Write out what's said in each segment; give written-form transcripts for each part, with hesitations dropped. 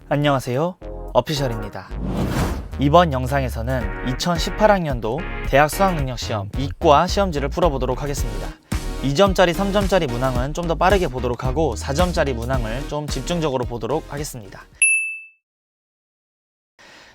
안녕하세요, 어피셜입니다. 이번 영상에서는 2018학년도 대학 수학능력시험 이과 시험지를 풀어보도록 하겠습니다. 2점짜리, 3점짜리 문항은 좀 더 빠르게 보도록 하고 4점짜리 문항을 좀 집중적으로 보도록 하겠습니다.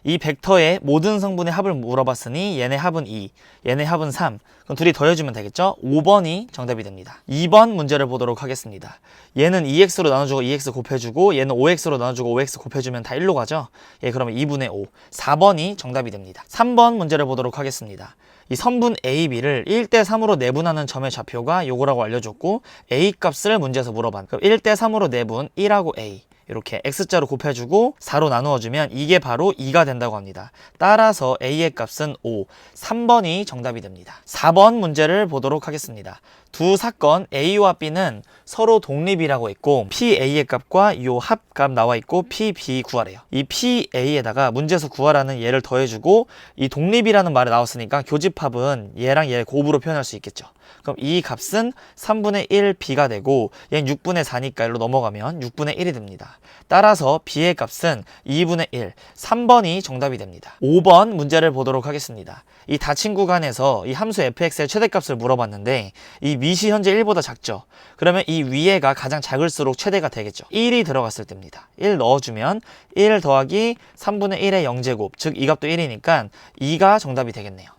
이 벡터의 모든 성분의 합을 물어봤으니 얘네 합은 2, 얘네 합은 3. 그럼 둘이 더해주면 되겠죠? 5번이 정답이 됩니다. 2번 문제를 보도록 하겠습니다. 얘는 2x로 나눠주고 2x 곱해주고 얘는 5x로 나눠주고 5x 곱해주면 다 1로 가죠? 예, 그러면 2분의 5. 4번이 정답이 됩니다. 3번 문제를 보도록 하겠습니다. 이 선분 AB를 1대3으로 내분하는 점의 좌표가 요거라고 알려줬고 A 값을 문제에서 물어봤. 그럼 1대3으로 내분 1하고 A. 이렇게 x자로 곱해주고 4로 나누어주면 이게 바로 2가 된다고 합니다. 따라서 a의 값은 5, 3번이 정답이 됩니다. 4번 문제를 보도록 하겠습니다. 두 사건 a와 b는 서로 독립이라고 했고 pa의 값과 요 합값 나와 있고 pb 구하래요. 이 pa에다가 문제에서 구하라는 얘를 더해주고 이 독립이라는 말이 나왔으니까 교집합은 얘랑 얘 곱으로 표현할 수 있겠죠. 그럼 이 값은 3분의 1 b가 되고 얘는 6분의 4니까 1로 넘어가면 6분의 1이 됩니다. 따라서 b의 값은 2분의 1, 3번이 정답이 됩니다. 5번 문제를 보도록 하겠습니다. 이 닫힌 구간에서 이 함수 fx의 최대값을 물어봤는데 이 밑이 현재 1보다 작죠. 그러면 이 위에가 가장 작을수록 최대가 되겠죠. 1이 들어갔을 때입니다. 1 넣어주면 1 더하기 3분의 1의 0제곱, 즉 이 값도 1이니까 2가 정답이 되겠네요.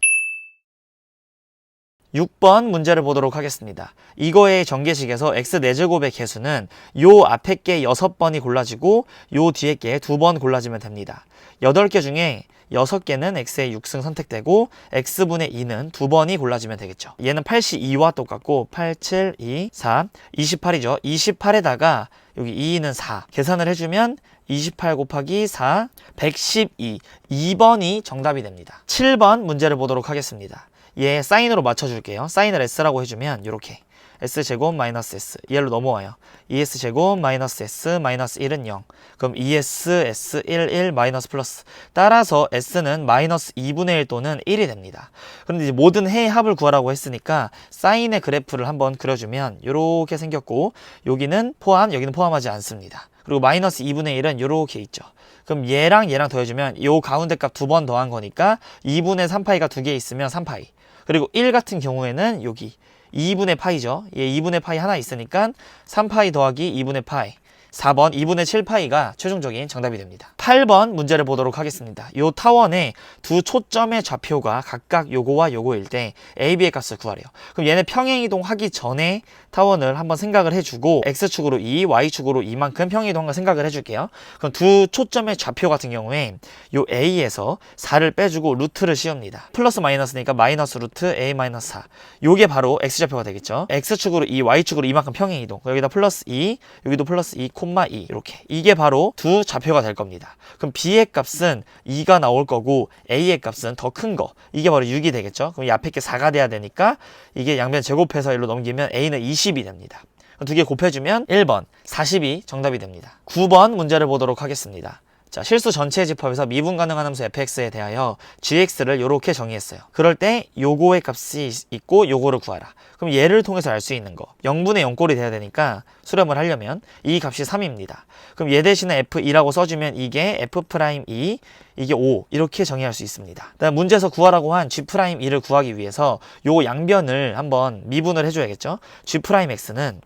6번 문제를 보도록 하겠습니다. 이거의 전개식에서 x 4제곱의 개수는 요 앞에 게 6번이 골라지고 요 뒤에 게 2번 골라지면 됩니다. 8개 중에 6개는 x의 6승 선택되고 x분의 2는 2번이 골라지면 되겠죠. 얘는 82와 똑같고 8, 7, 2, 4, 28이죠. 28에다가 여기 2는 4 계산을 해주면 28 곱하기 4, 112, 2번이 정답이 됩니다. 7번 문제를 보도록 하겠습니다. 얘 사인으로 맞춰줄게요. 사인을 s라고 해주면 이렇게 s제곱 마이너스 s 얘로 넘어와요. 2s제곱 마이너스 s 마이너스 1은 0. 그럼 2s s 1 1 마이너스 플러스. 따라서 s는 마이너스 2분의 1 또는 1이 됩니다. 그런데 이제 모든 해의 합을 구하라고 했으니까 사인의 그래프를 한번 그려주면 이렇게 생겼고 여기는 포함, 여기는 포함하지 않습니다. 그리고 마이너스 2분의 1은 이렇게 있죠. 그럼 얘랑 더해주면 요 가운데 값 2번 더한 거니까 2분의 3파이가 2개 있으면 3파이. 그리고 1 같은 경우에는 여기 2분의 파이죠. 얘 2분의 파이 하나 있으니까 3파이 더하기 2분의 파이. 4번 2분의 7파이가 최종적인 정답이 됩니다. 8번 문제를 보도록 하겠습니다. 요 타원의 두 초점의 좌표가 각각 요거와 요거일 때 A, B의 값을 구하래요. 그럼 얘네 평행이동 하기 전에 타원을 한번 생각을 해주고 X축으로 2, Y축으로 2만큼 평행이동 한 거 생각을 해줄게요. 그럼 두 초점의 좌표 같은 경우에 요 A에서 4를 빼주고 루트를 씌웁니다. 플러스 마이너스니까 마이너스 루트 A 마이너스 4. 요게 바로 X좌표가 되겠죠. X축으로 2, Y축으로 2만큼 평행이동. 여기다 플러스 2, 여기도 플러스 2, 콤마 2 이렇게. 이게 바로 두 좌표가 될 겁니다. 그럼 B의 값은 2가 나올 거고 A의 값은 더 큰 거. 이게 바로 6이 되겠죠. 그럼 이 앞에 게 4가 돼야 되니까 이게 양변 제곱해서 1로 넘기면 A는 20이 됩니다. 두 개 곱해주면 1번 40이 정답이 됩니다. 9번 문제를 보도록 하겠습니다. 자, 실수 전체 집합에서 미분 가능한 함수 fx에 대하여 gx를 이렇게 정의했어요. 그럴 때 요거의 값이 있고 요거를 구하라. 그럼 얘를 통해서 알 수 있는 거 0분의 0꼴이 돼야 되니까 수렴을 하려면 이 값이 3입니다. 그럼 얘 대신에 f2라고 써주면 이게 f'2 이게 5 이렇게 정의할 수 있습니다. 그다음 문제에서 구하라고 한 g'2를 구하기 위해서 요 양변을 한번 미분을 해줘야겠죠. g'x는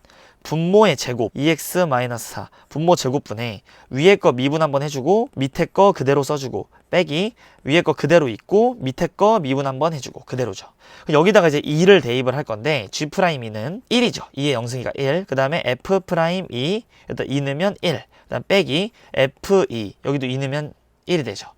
분모의 제곱 2x-4 분모 제곱분에 위에 거 미분 한번 해주고 밑에 거 그대로 써주고 빼기 위에 거 그대로 있고 밑에 거 미분 한번 해주고 그대로죠. 여기다가 이제 2를 대입을 할 건데 g'2는 1이죠. 2의 영승이가 1. 그 다음에 f'2 여기다 2 넣으면 1. 그 다음 빼기 f2 여기도 2 넣으면 1이 되죠.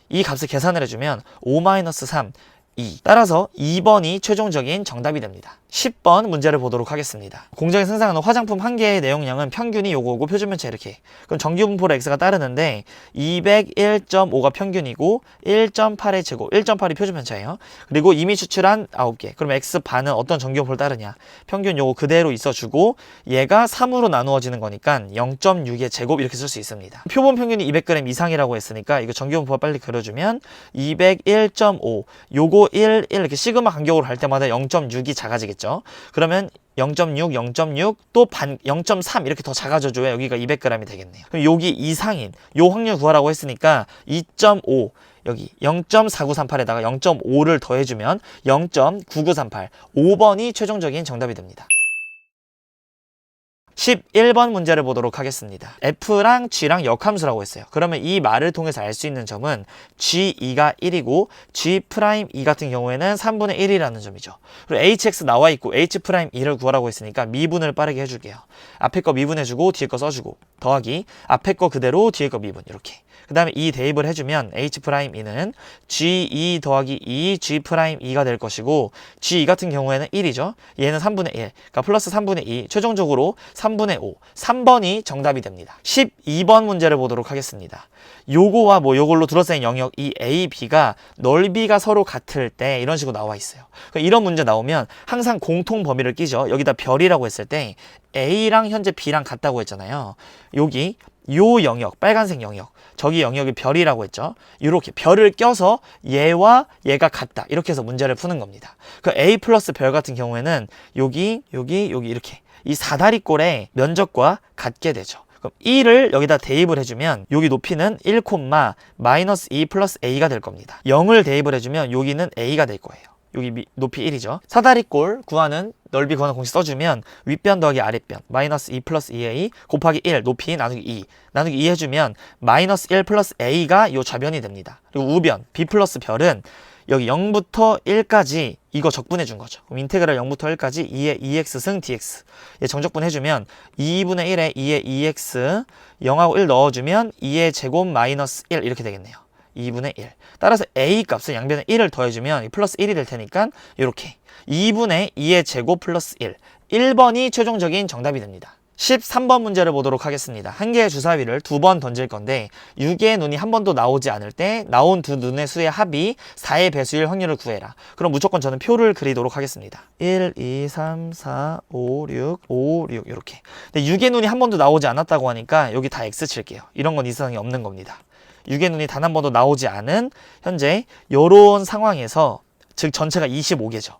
이 값을 계산을 해주면 5-3 2. 따라서 2번이 최종적인 정답이 됩니다. 10번 문제를 보도록 하겠습니다. 공정에 생산하는 화장품 한 개의 내용량은 평균이 요거고 표준면체 이렇게. 그럼 정규분포로 x가 따르는데 201.5가 평균이고 1.8의 제곱, 1.8이 표준면체예요. 그리고 이미 추출한 9개. 그럼 x반은 어떤 정규분포를 따르냐? 평균 요거 그대로 있어주고 얘가 3으로 나누어지는 거니까 0.6의 제곱 이렇게 쓸 수 있습니다. 표본 평균이 200g 이상이라고 했으니까 이거 정규분포 빨리 그려주면 201.5 요거 1 이렇게 시그마 간격으로 갈 때마다 0.6이 작아지겠죠. 되겠죠. 그러면 0.6, 0.6, 또 0.3 이렇게 더 작아져줘야 여기가 200g이 되겠네요. 그럼 여기 이상인 요 확률 구하라고 했으니까 2.5 여기 0.4938에다가 0.5를 더해주면 0.9938 5번이 최종적인 정답이 됩니다. 11번 문제를 보도록 하겠습니다. F랑 G랑 역함수라고 했어요. 그러면 이 말을 통해서 알 수 있는 점은 G2가 1이고 G'2 같은 경우에는 3분의 1이라는 점이죠. 그리고 HX 나와 있고 H'2를 구하라고 했으니까 미분을 빠르게 해줄게요. 앞에 거 미분해주고 뒤에 거 써주고 더하기 앞에 거 그대로 뒤에 거 미분 이렇게. 그 다음에 이 대입을 해주면 H'2는 G2 더하기 2 G'2가 될 것이고 G2 같은 경우에는 1이죠. 얘는 3분의 1, 그러니까 플러스 3분의 2, 최종적으로 3분의 5, 3번이 정답이 됩니다. 12번 문제를 보도록 하겠습니다. 요거와 뭐 요걸로 둘러싸인 영역 이 A, B가 넓이가 서로 같을 때 이런 식으로 나와 있어요. 그러니까 이런 문제 나오면 항상 공통 범위를 끼죠. 여기다 별이라고 했을 때 A랑 현재 B랑 같다고 했잖아요. 여기 요 영역, 빨간색 영역, 저기 영역이 별이라고 했죠. 이렇게 별을 껴서 얘와 얘가 같다. 이렇게 해서 문제를 푸는 겁니다. 그 A 플러스 별 같은 경우에는 여기 이렇게 이 사다리꼴의 면적과 같게 되죠. 그럼 1을 여기다 대입을 해주면 여기 높이는 1, 마이너스 2 플러스 A가 될 겁니다. 0을 대입을 해주면 여기는 A가 될 거예요. 여기 높이 1이죠. 사다리꼴 구하는 넓이 구하는 공식 써주면 윗변 더하기 아랫변 마이너스 2 플러스 2A 곱하기 1 높이 나누기 2 나누기 2 해주면 마이너스 1 플러스 A가 요 좌변이 됩니다. 그리고 우변 B 플러스 별은 여기 0부터 1까지 이거 적분해 준 거죠. 그럼 인테그랄 0부터 1까지 2의 2x 승 dx 얘 정적분 해주면 2분의 1에 2의 2x 0하고 1 넣어주면 2의 제곱 마이너스 1 이렇게 되겠네요. 2분의 1. 따라서 A 값은 양변에 1을 더해주면 플러스 1이 될 테니까 이렇게 2분의 2의 제곱 플러스 1. 1번이 최종적인 정답이 됩니다. 13번 문제를 보도록 하겠습니다. 한 개의 주사위를 두 번 던질 건데 6의 눈이 한 번도 나오지 않을 때 나온 두 눈의 수의 합이 4의 배수일 확률을 구해라. 그럼 무조건 저는 표를 그리도록 하겠습니다. 1, 2, 3, 4, 5, 6, 5, 6 이렇게. 근데 6의 눈이 한 번도 나오지 않았다고 하니까 여기 다 X 칠게요. 이런 건 이상이 없는 겁니다. 6의 눈이 단 한 번도 나오지 않은 현재 이런 상황에서 즉 전체가 25개죠.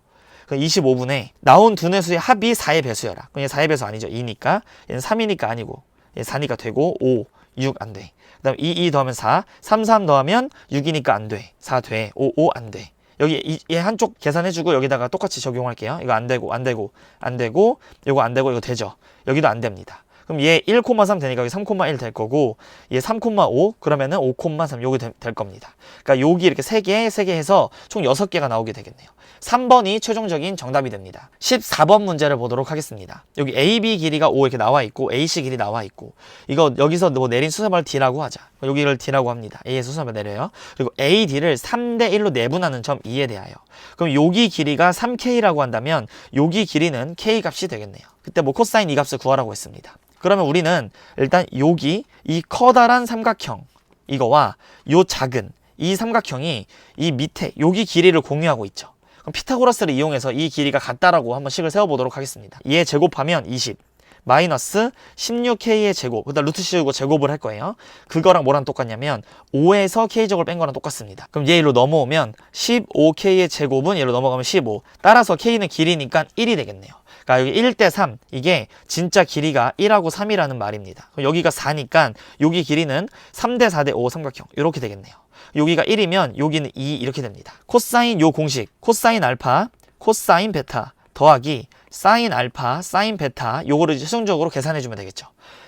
25분에 나온 두 내수의 합이 4의 배수여라. 그럼 얘 4의 배수 아니죠. 2니까 얘는 3이니까 아니고 얘 4니까 되고 5, 6 안 돼. 그 다음에 2 더하면 4, 3 더하면 6이니까 안 돼. 4 돼. 5 안 돼. 여기 얘 한쪽 계산해주고 여기다가 똑같이 적용할게요. 이거 안 되고 안 되고 안 되고 이거 안 되고 이거 되죠. 여기도 안 됩니다. 그럼 얘 1,3 되니까 여기 3,1 될 거고 얘 3,5 그러면은 5,3 요게 될 겁니다. 그러니까 여기 이렇게 3개 해서 총 6개가 나오게 되겠네요. 3번이 최종적인 정답이 됩니다. 14번 문제를 보도록 하겠습니다. 여기 AB 길이가 5 이렇게 나와 있고 AC 길이 나와 있고 이거 여기서 뭐 내린 수선발 D라고 하자. 여기를 D라고 합니다. A에서 수선발 내려요. 그리고 AD를 3대 1로 내분하는 점 E에 대하여. 그럼 여기 길이가 3K라고 한다면 여기 길이는 K 값이 되겠네요. 그때 뭐 코사인 이 값을 구하라고 했습니다. 그러면 우리는 일단 여기 이 커다란 삼각형 이거와 요 작은 이 삼각형이 이 밑에 여기 길이를 공유하고 있죠. 그럼 피타고라스를 이용해서 이 길이가 같다라고 한번 식을 세워보도록 하겠습니다. 얘 제곱하면 20 마이너스 16K의 제곱 그다음 루트 씌우고 제곱을 할 거예요. 그거랑 뭐랑 똑같냐면 5에서 K제곱을 뺀 거랑 똑같습니다. 그럼 얘 일로 넘어오면 15K의 제곱은 얘로 넘어가면 15 따라서 K는 길이니까 1이 되겠네요. 그러니까 여기 1대 3 이게 진짜 길이가 1하고 3이라는 말입니다. 그럼 여기가 4니까 여기 길이는 3대 4대 5 삼각형 이렇게 되겠네요. 여기가 1이면 여기는 2 이렇게 됩니다. 코사인 요 공식 코사인 알파 코사인 베타 더하기 사인 알파 사인 베타 요거를 최종적으로 계산해 주면 되겠죠.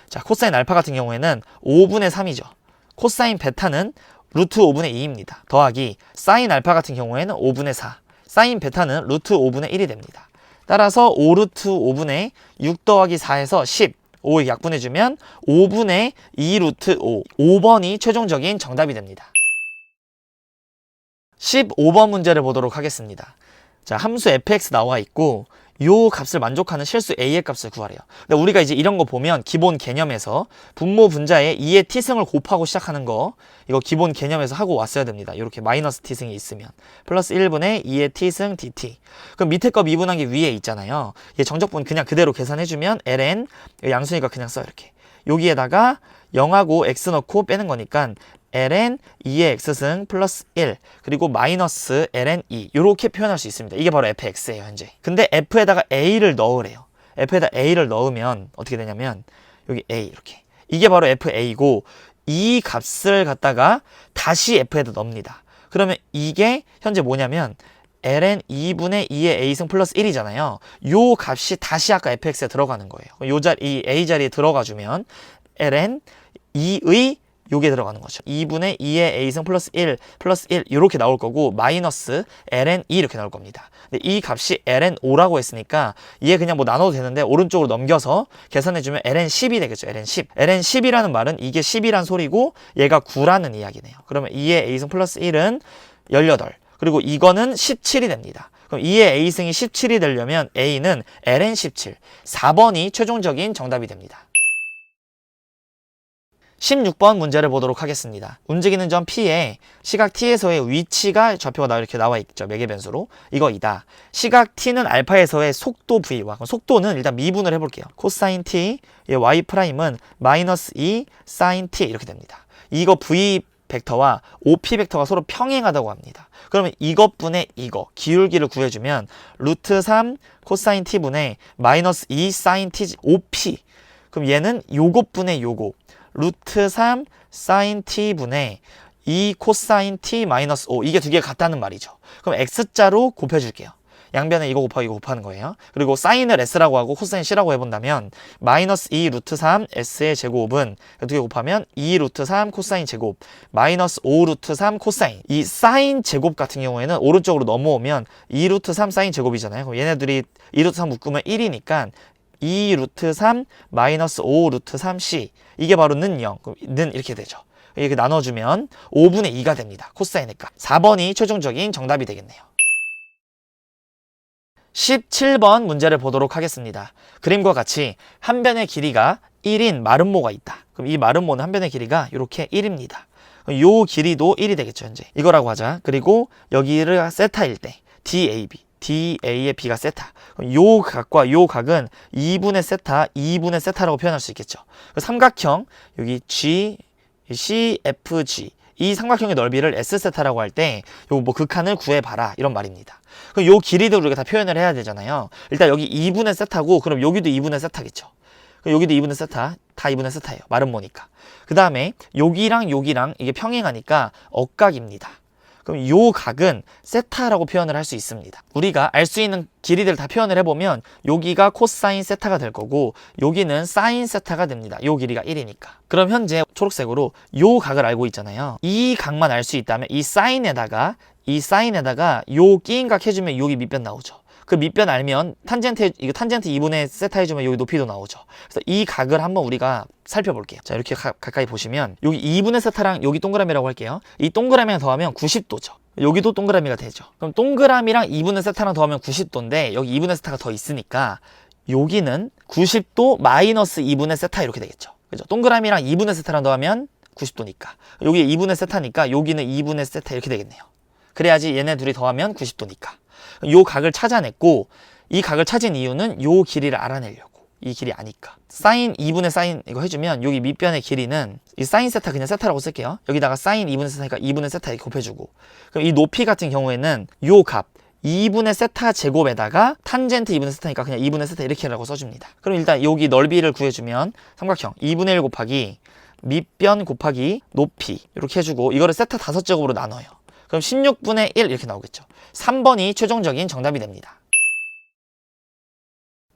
자 코사인 알파 같은 경우에는 5분의 3이죠. 코사인 베타는 루트 5분의 2입니다. 더하기 사인 알파 같은 경우에는 5분의 4 사인 베타는 루트 5분의 1이 됩니다. 따라서 5루트 5분의 6 더하기 4에서 10 5 약분해주면 5분의 2루트 5 5번이 최종적인 정답이 됩니다. 15번 문제를 보도록 하겠습니다. 자 함수 fx 나와 있고 요 값을 만족하는 실수 a의 값을 구하래요. 근데 우리가 이제 이런 거 보면 기본 개념에서 분모 분자에 2의 t승을 곱하고 시작하는 거 이거 기본 개념에서 하고 왔어야 됩니다. 이렇게 마이너스 t승이 있으면 플러스 1분의 2의 t승 dt 그럼 밑에 거 미분한 게 위에 있잖아요. 얘 정적분 그냥 그대로 계산해주면 ln 양수니까 그냥 써 이렇게 여기에다가 0하고 x 넣고 빼는 거니까 ln 2의 x승 플러스 1 그리고 마이너스 ln 2 이렇게 표현할 수 있습니다. 이게 바로 fx예요 현재. 근데 f에다가 a를 넣으래요. f에다 a를 넣으면 어떻게 되냐면 여기 a 이렇게 이게 바로 fa고 이 값을 갖다가 다시 f에다 넣습니다. 그러면 이게 현재 뭐냐면 ln 2분의 2의 a승 플러스 1이잖아요. 요 값이 다시 아까 fx에 들어가는 거예요. 요 자리, 이 a 자리에 들어가주면 ln 2의 요게 들어가는 거죠. 2분의 2의 a승 플러스 1 플러스 1 이렇게 나올 거고 마이너스 ln 2 이렇게 나올 겁니다. 근데 이 값이 ln 5라고 했으니까 얘 그냥 뭐 나눠도 되는데 오른쪽으로 넘겨서 계산해주면 ln 10이 되겠죠. ln 10. ln 10이라는 말은 이게 10이란 소리고 얘가 9라는 이야기네요. 그러면 2의 a승 플러스 1은 18 그리고 이거는 17이 됩니다. 그럼 2의 a승이 17이 되려면 a는 ln 17 4번이 최종적인 정답이 됩니다. 16번 문제를 보도록 하겠습니다. 움직이는 점 P에 시각 T에서의 위치가 좌표가 이렇게 나와 있죠. 매개 변수로. 이거이다. 시각 T는 알파에서의 속도 V와 그럼 속도는 일단 미분을 해볼게요. 코사인 T, Y'은 마이너스 2 사인 T 이렇게 됩니다. 이거 V 벡터와 OP 벡터가 서로 평행하다고 합니다. 그러면 이것분의 이거 기울기를 구해주면 루트 3 코사인 T분의 마이너스 2 사인 T OP 그럼 얘는 요것분의 요거 루트 3 사인 t분의 2 코사인 t 마이너스 5 이게 두 개가 같다는 말이죠. 그럼 x자로 곱해줄게요. 양변에 이거 곱하기 이거 곱하는 거예요. 그리고 사인을 s라고 하고 코사인 c라고 해본다면 마이너스 2 루트 3 s의 제곱은 두 개 곱하면 2 루트 3 코사인 제곱 마이너스 5 루트 3 코사인 이 사인 제곱 같은 경우에는 오른쪽으로 넘어오면 2 루트 3 사인 제곱이잖아요. 그럼 얘네들이 2 루트 3 묶으면 1이니까 2 루트 3 마이너스 5 루트 3c 이게 바로 는 0, 는 이렇게 되죠. 이렇게 나눠주면 5분의 2가 됩니다. 코사인의 값. 4번이 최종적인 정답이 되겠네요. 17번 문제를 보도록 하겠습니다. 그림과 같이 한 변의 길이가 1인 마름모가 있다. 그럼 이 마름모는 한 변의 길이가 이렇게 1입니다. 요 길이도 1이 되겠죠, 현재. 이거라고 하자. 그리고 여기를 세타일 때 DAB. DA의 B가 세타. 요 각과 요 각은 2분의 세타, 2분의 세타라고 표현할 수 있겠죠. 삼각형, 여기 G, CFG. 이 삼각형의 넓이를 S세타라고 할 때, 요 뭐 극한을 구해봐라. 이런 말입니다. 그럼 요 길이도 우리가 다 표현을 해야 되잖아요. 일단 여기 2분의 세타고, 그럼 여기도 2분의 세타겠죠. 여기도 2분의 세타, 다 2분의 세타예요. 마름모니까. 그 다음에 여기랑 여기랑 이게 평행하니까 억각입니다. 그럼 요 각은 세타라고 표현을 할 수 있습니다. 우리가 알 수 있는 길이들 다 표현을 해보면 여기가 코사인 세타가 될 거고 여기는 사인 세타가 됩니다. 요 길이가 1이니까. 그럼 현재 초록색으로 요 각을 알고 있잖아요. 이 각만 알 수 있다면 이 사인에다가 요 끼인각 해주면 여기 밑변 나오죠. 그 밑변 알면 이거 탄젠트 2분의 세타 해주면 여기 높이도 나오죠. 그래서 이 각을 한번 우리가 살펴볼게요. 자, 이렇게 가까이 보시면 여기 2분의 세타랑 여기 동그라미라고 할게요. 이 동그라미랑 더하면 90도죠. 여기도 동그라미가 되죠. 그럼 동그라미랑 2분의 세타랑 더하면 90도인데 여기 2분의 세타가 더 있으니까 여기는 90도 마이너스 2분의 세타 이렇게 되겠죠. 그죠? 동그라미랑 2분의 세타랑 더하면 90도니까 여기 2분의 세타니까 여기는 2분의 세타 이렇게 되겠네요. 그래야지 얘네 둘이 더하면 90도니까. 요 각을 찾아냈고 이 각을 찾은 이유는 요 길이를 알아내려고. 이 길이 아니까. 사인 2분의 사인 이거 해주면 여기 밑변의 길이는 이 사인 세타 그냥 세타라고 쓸게요. 여기다가 사인 2분의 세타니까 2분의 세타 이렇게 곱해주고 그럼 이 높이 같은 경우에는 요 값 2분의 세타 제곱에다가 탄젠트 2분의 세타니까 그냥 2분의 세타 이렇게라고 써줍니다. 그럼 일단 여기 넓이를 구해주면 삼각형 2분의 1 곱하기 밑변 곱하기 높이 이렇게 해주고 이거를 세타 5제곱으로 나눠요. 그럼 16분의 1 이렇게 나오겠죠. 3번이 최종적인 정답이 됩니다.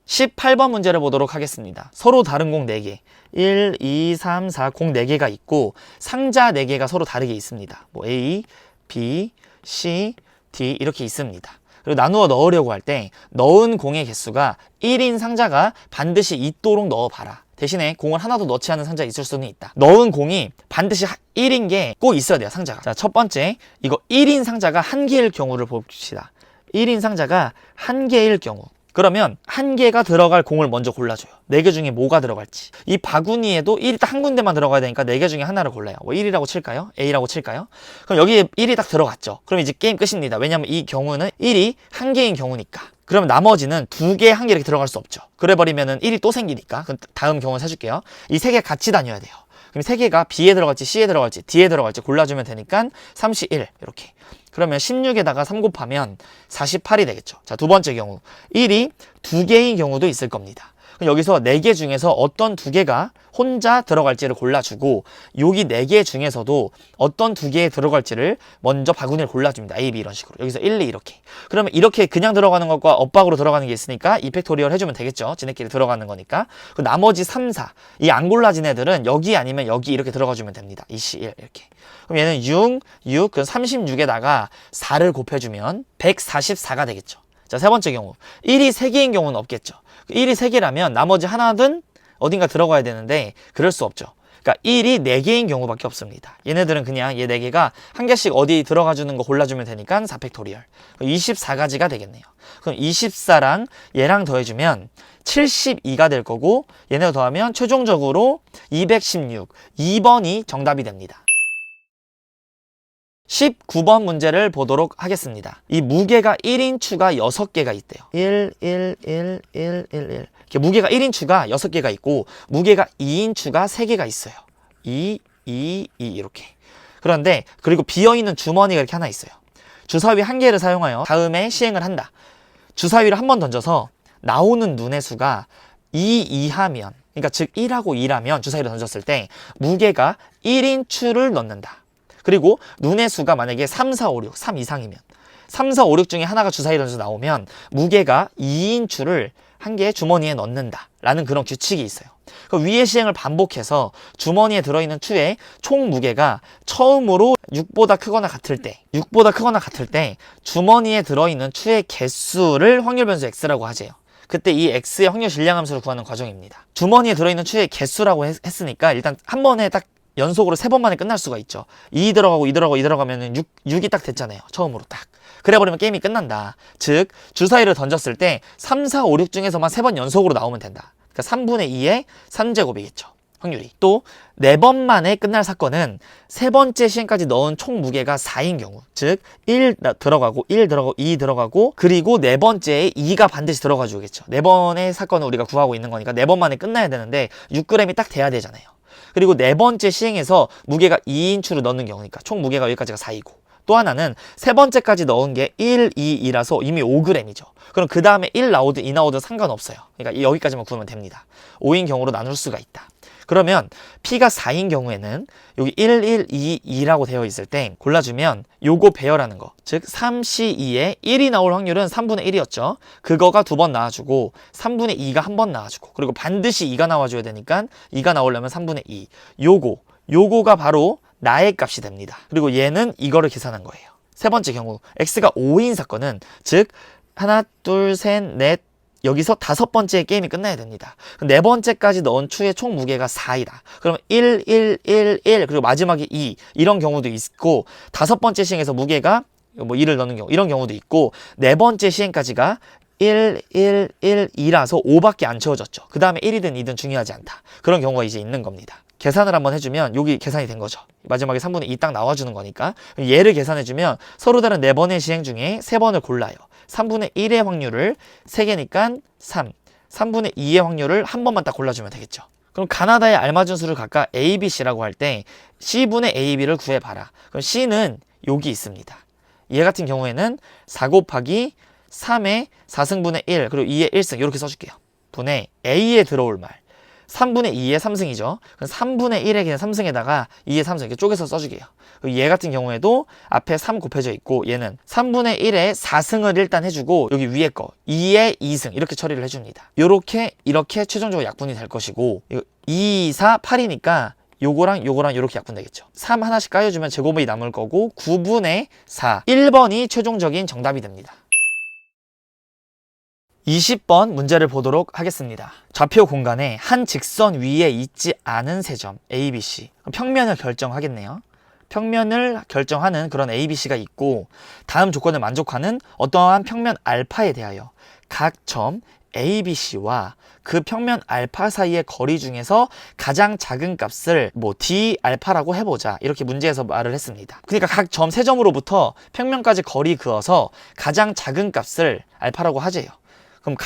18번 문제를 보도록 하겠습니다. 서로 다른 공 4개 1, 2, 3, 4 공 4개가 있고 상자 4개가 서로 다르게 있습니다. 뭐 A, B, C, D 이렇게 있습니다. 그리고 나누어 넣으려고 할 때 넣은 공의 개수가 1인 상자가 반드시 있도록 넣어봐라. 대신에 공을 하나도 넣지 않은 상자가 있을 수는 있다. 넣은 공이 반드시 1인 게 꼭 있어야 돼요, 상자가. 자, 첫 번째, 이거 1인 상자가 1개일 경우를 봅시다. 1인 상자가 1개일 경우. 그러면 1개가 들어갈 공을 먼저 골라줘요. 4개 중에 뭐가 들어갈지. 이 바구니에도 1이 딱 한 군데만 들어가야 되니까 4개 중에 하나를 골라요. 뭐 1이라고 칠까요? A라고 칠까요? 그럼 여기에 1이 딱 들어갔죠. 그럼 이제 게임 끝입니다. 왜냐면 이 경우는 1이 1개인 경우니까. 그러면 나머지는 2개, 1개 이렇게 들어갈 수 없죠. 그래버리면은 1이 또 생기니까. 그럼 다음 경우 세줄게요. 이 3개 같이 다녀야 돼요. 그럼 3개가 B에 들어갈지 C에 들어갈지 D에 들어갈지 골라주면 되니까 3C1 이렇게. 그러면 16에다가 3 곱하면 48이 되겠죠. 자, 두 번째 경우 1이 2개인 경우도 있을 겁니다. 그럼 여기서 4개 중에서 어떤 2개가 혼자 들어갈지를 골라주고 여기 4개 중에서도 어떤 2개에 들어갈지를 먼저 바구니를 골라줍니다. A, B 이런 식으로. 여기서 1, 2 이렇게. 그러면 이렇게 그냥 들어가는 것과 엇박으로 들어가는 게 있으니까 이펙토리얼 해주면 되겠죠. 지네끼리 들어가는 거니까. 그 나머지 3, 4. 이 안 골라진 애들은 여기 아니면 여기 이렇게 들어가주면 됩니다. 2, C, 1 이렇게. 그럼 얘는 6, 그럼 36에다가 4를 곱해주면 144가 되겠죠. 자, 세 번째 경우 1이 3개인 경우는 없겠죠. 1이 3개라면 나머지 하나든 어딘가 들어가야 되는데 그럴 수 없죠. 그러니까 1이 4개인 경우밖에 없습니다. 얘네들은 그냥 얘 4개가 한 개씩 어디 들어가주는 거 골라주면 되니까 4팩토리얼 24가지가 되겠네요. 그럼 24랑 얘랑 더해주면 72가 될 거고 얘네 더하면 최종적으로 216, 2번이 정답이 됩니다. 19번 문제를 보도록 하겠습니다. 이 무게가 1인 추가 6개가 있대요. 1, 1, 1, 1, 1, 1. 이렇게 무게가 1인 추가 6개가 있고 무게가 2인 추가 3개가 있어요. 2, 2, 2 이렇게. 그런데 그리고 비어있는 주머니가 이렇게 하나 있어요. 주사위 1개를 사용하여 다음에 시행을 한다. 주사위를 한 번 던져서 나오는 눈의 수가 2 이하면 그러니까 즉 1하고 2라면 주사위를 던졌을 때 무게가 1인 추를 넣는다. 그리고 눈의 수가 만약에 3, 4, 5, 6, 3 이상이면 3, 4, 5, 6 중에 하나가 주사위 던져서 나오면 무게가 2인 추를 한 개의 주머니에 넣는다 라는 그런 규칙이 있어요. 그 위의 시행을 반복해서 주머니에 들어있는 추의 총 무게가 처음으로 6보다 크거나 같을 때 주머니에 들어있는 추의 개수를 확률 변수 x라고 하재요. 그때 이 x의 확률 질량함수를 구하는 과정입니다. 주머니에 들어있는 추의 개수라고 했으니까 일단 한 번에 딱 연속으로 3번 만에 끝날 수가 있죠. 2 들어가고 2 들어가고 2 들어가면 6이 딱 됐잖아요. 처음으로 딱. 그래버리면 게임이 끝난다. 즉 주사위를 던졌을 때 3, 4, 5, 6 중에서만 3번 연속으로 나오면 된다. 그러니까 3분의 2의 3제곱이겠죠. 확률이. 또 4번 만에 끝날 사건은 세 번째 시행까지 넣은 총 무게가 4인 경우. 즉 1 들어가고 1 들어가고 2 들어가고 그리고 네 번째에 2가 반드시 들어가 주겠죠. 4번의 사건을 우리가 구하고 있는 거니까 4번 만에 끝나야 되는데 6g이 딱 돼야 되잖아요. 그리고 네 번째 시행에서 무게가 2인 추를 넣는 경우니까 총 무게가 여기까지가 4이고 또 하나는 세 번째까지 넣은 게 1, 2, 2라서 이미 5g이죠. 그럼 그 다음에 1 나오든 2 나오든 상관없어요. 그러니까 여기까지만 구하면 됩니다. 5인 경우로 나눌 수가 있다. 그러면 P가 4인 경우에는 여기 1, 1, 2, 2라고 되어 있을 때 골라주면 요거 배열하는 거. 즉 3C2에 1이 나올 확률은 3분의 1이었죠. 그거가 2번 나와주고 3분의 2가 한 번 나와주고 그리고 반드시 2가 나와줘야 되니까 2가 나오려면 3분의 2. 요거가 바로 나의 값이 됩니다. 그리고 얘는 이거를 계산한 거예요. 세 번째 경우 X가 5인 사건은 즉 하나, 둘, 셋, 넷 여기서 5번째 게임이 끝나야 됩니다. 네 번째까지 넣은 추의 총 무게가 4이다. 그러면 1, 1, 1, 1 그리고 마지막에 2 이런 경우도 있고 5번째 시행에서 무게가 뭐 2를 넣는 경우 이런 경우도 있고 네 번째 시행까지가 1, 1, 1, 2라서 5밖에 안 채워졌죠. 그 다음에 1이든 2든 중요하지 않다. 그런 경우가 이제 있는 겁니다. 계산을 한번 해주면 여기 계산이 된 거죠. 마지막에 3분의 2 딱 나와주는 거니까 얘를 계산해주면 서로 다른 4번의 시행 중에 3번을 골라요. 3분의 1의 확률을 3개니까 3, 3분의 2의 확률을 한 번만 딱 골라주면 되겠죠. 그럼 가나다에 알맞은 수를 각각 A, B, C라고 할 때 C분의 A, B를 구해봐라. 그럼 C는 여기 있습니다. 얘 같은 경우에는 4 곱하기 3의 4승분의 1 그리고 2의 1승 이렇게 써줄게요. 분의 A에 들어올 말 3분의 2의 3승이죠. 그럼 3분의 1의 그냥 3승에다가 2의 3승 이렇게 쪼개서 써주게요. 얘 같은 경우에도 앞에 3 곱해져 있고 얘는 3분의 1의 4승을 일단 해주고 여기 위에 거 2의 2승 이렇게 처리를 해줍니다. 이렇게 최종적으로 약분이 될 것이고 2, 4, 8이니까 요거랑 요렇게 약분 되겠죠. 3 하나씩 까여주면 제곱이 남을 거고 9분의 4 1번이 최종적인 정답이 됩니다. 20번 문제를 보도록 하겠습니다. 좌표 공간에 한 직선 위에 있지 않은 세 점 A, B, C 평면을 결정하겠네요. 평면을 결정하는 그런 A, B, C가 있고 다음 조건을 만족하는 어떠한 평면 알파에 대하여 각 점 A, B, C와 그 평면 알파 사이의 거리 중에서 가장 작은 값을 뭐 D 알파라고 해보자 이렇게 문제에서 말을 했습니다. 그러니까 각 점 세 점으로부터 평면까지 거리 그어서 가장 작은 값을 알파라고 하재요. 그럼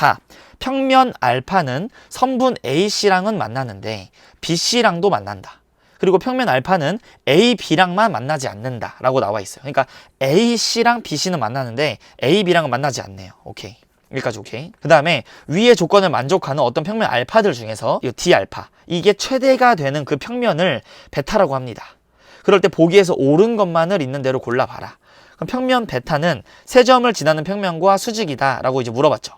평면 알파는 선분 AC랑은 만나는데 BC랑도 만난다. 그리고 평면 알파는 A, B랑만 만나지 않는다 라고 나와 있어요. 그러니까 AC랑 BC는 만나는데 A, B랑은 만나지 않네요. 오케이. 여기까지 오케이. 그 다음에 위의 조건을 만족하는 어떤 평면 알파들 중에서 이 D알파, 이게 최대가 되는 그 평면을 베타라고 합니다. 그럴 때 보기에서 옳은 것만을 있는 대로 골라봐라. 그럼 평면 베타는 세 점을 지나는 평면과 수직이다 라고 이제 물어봤죠.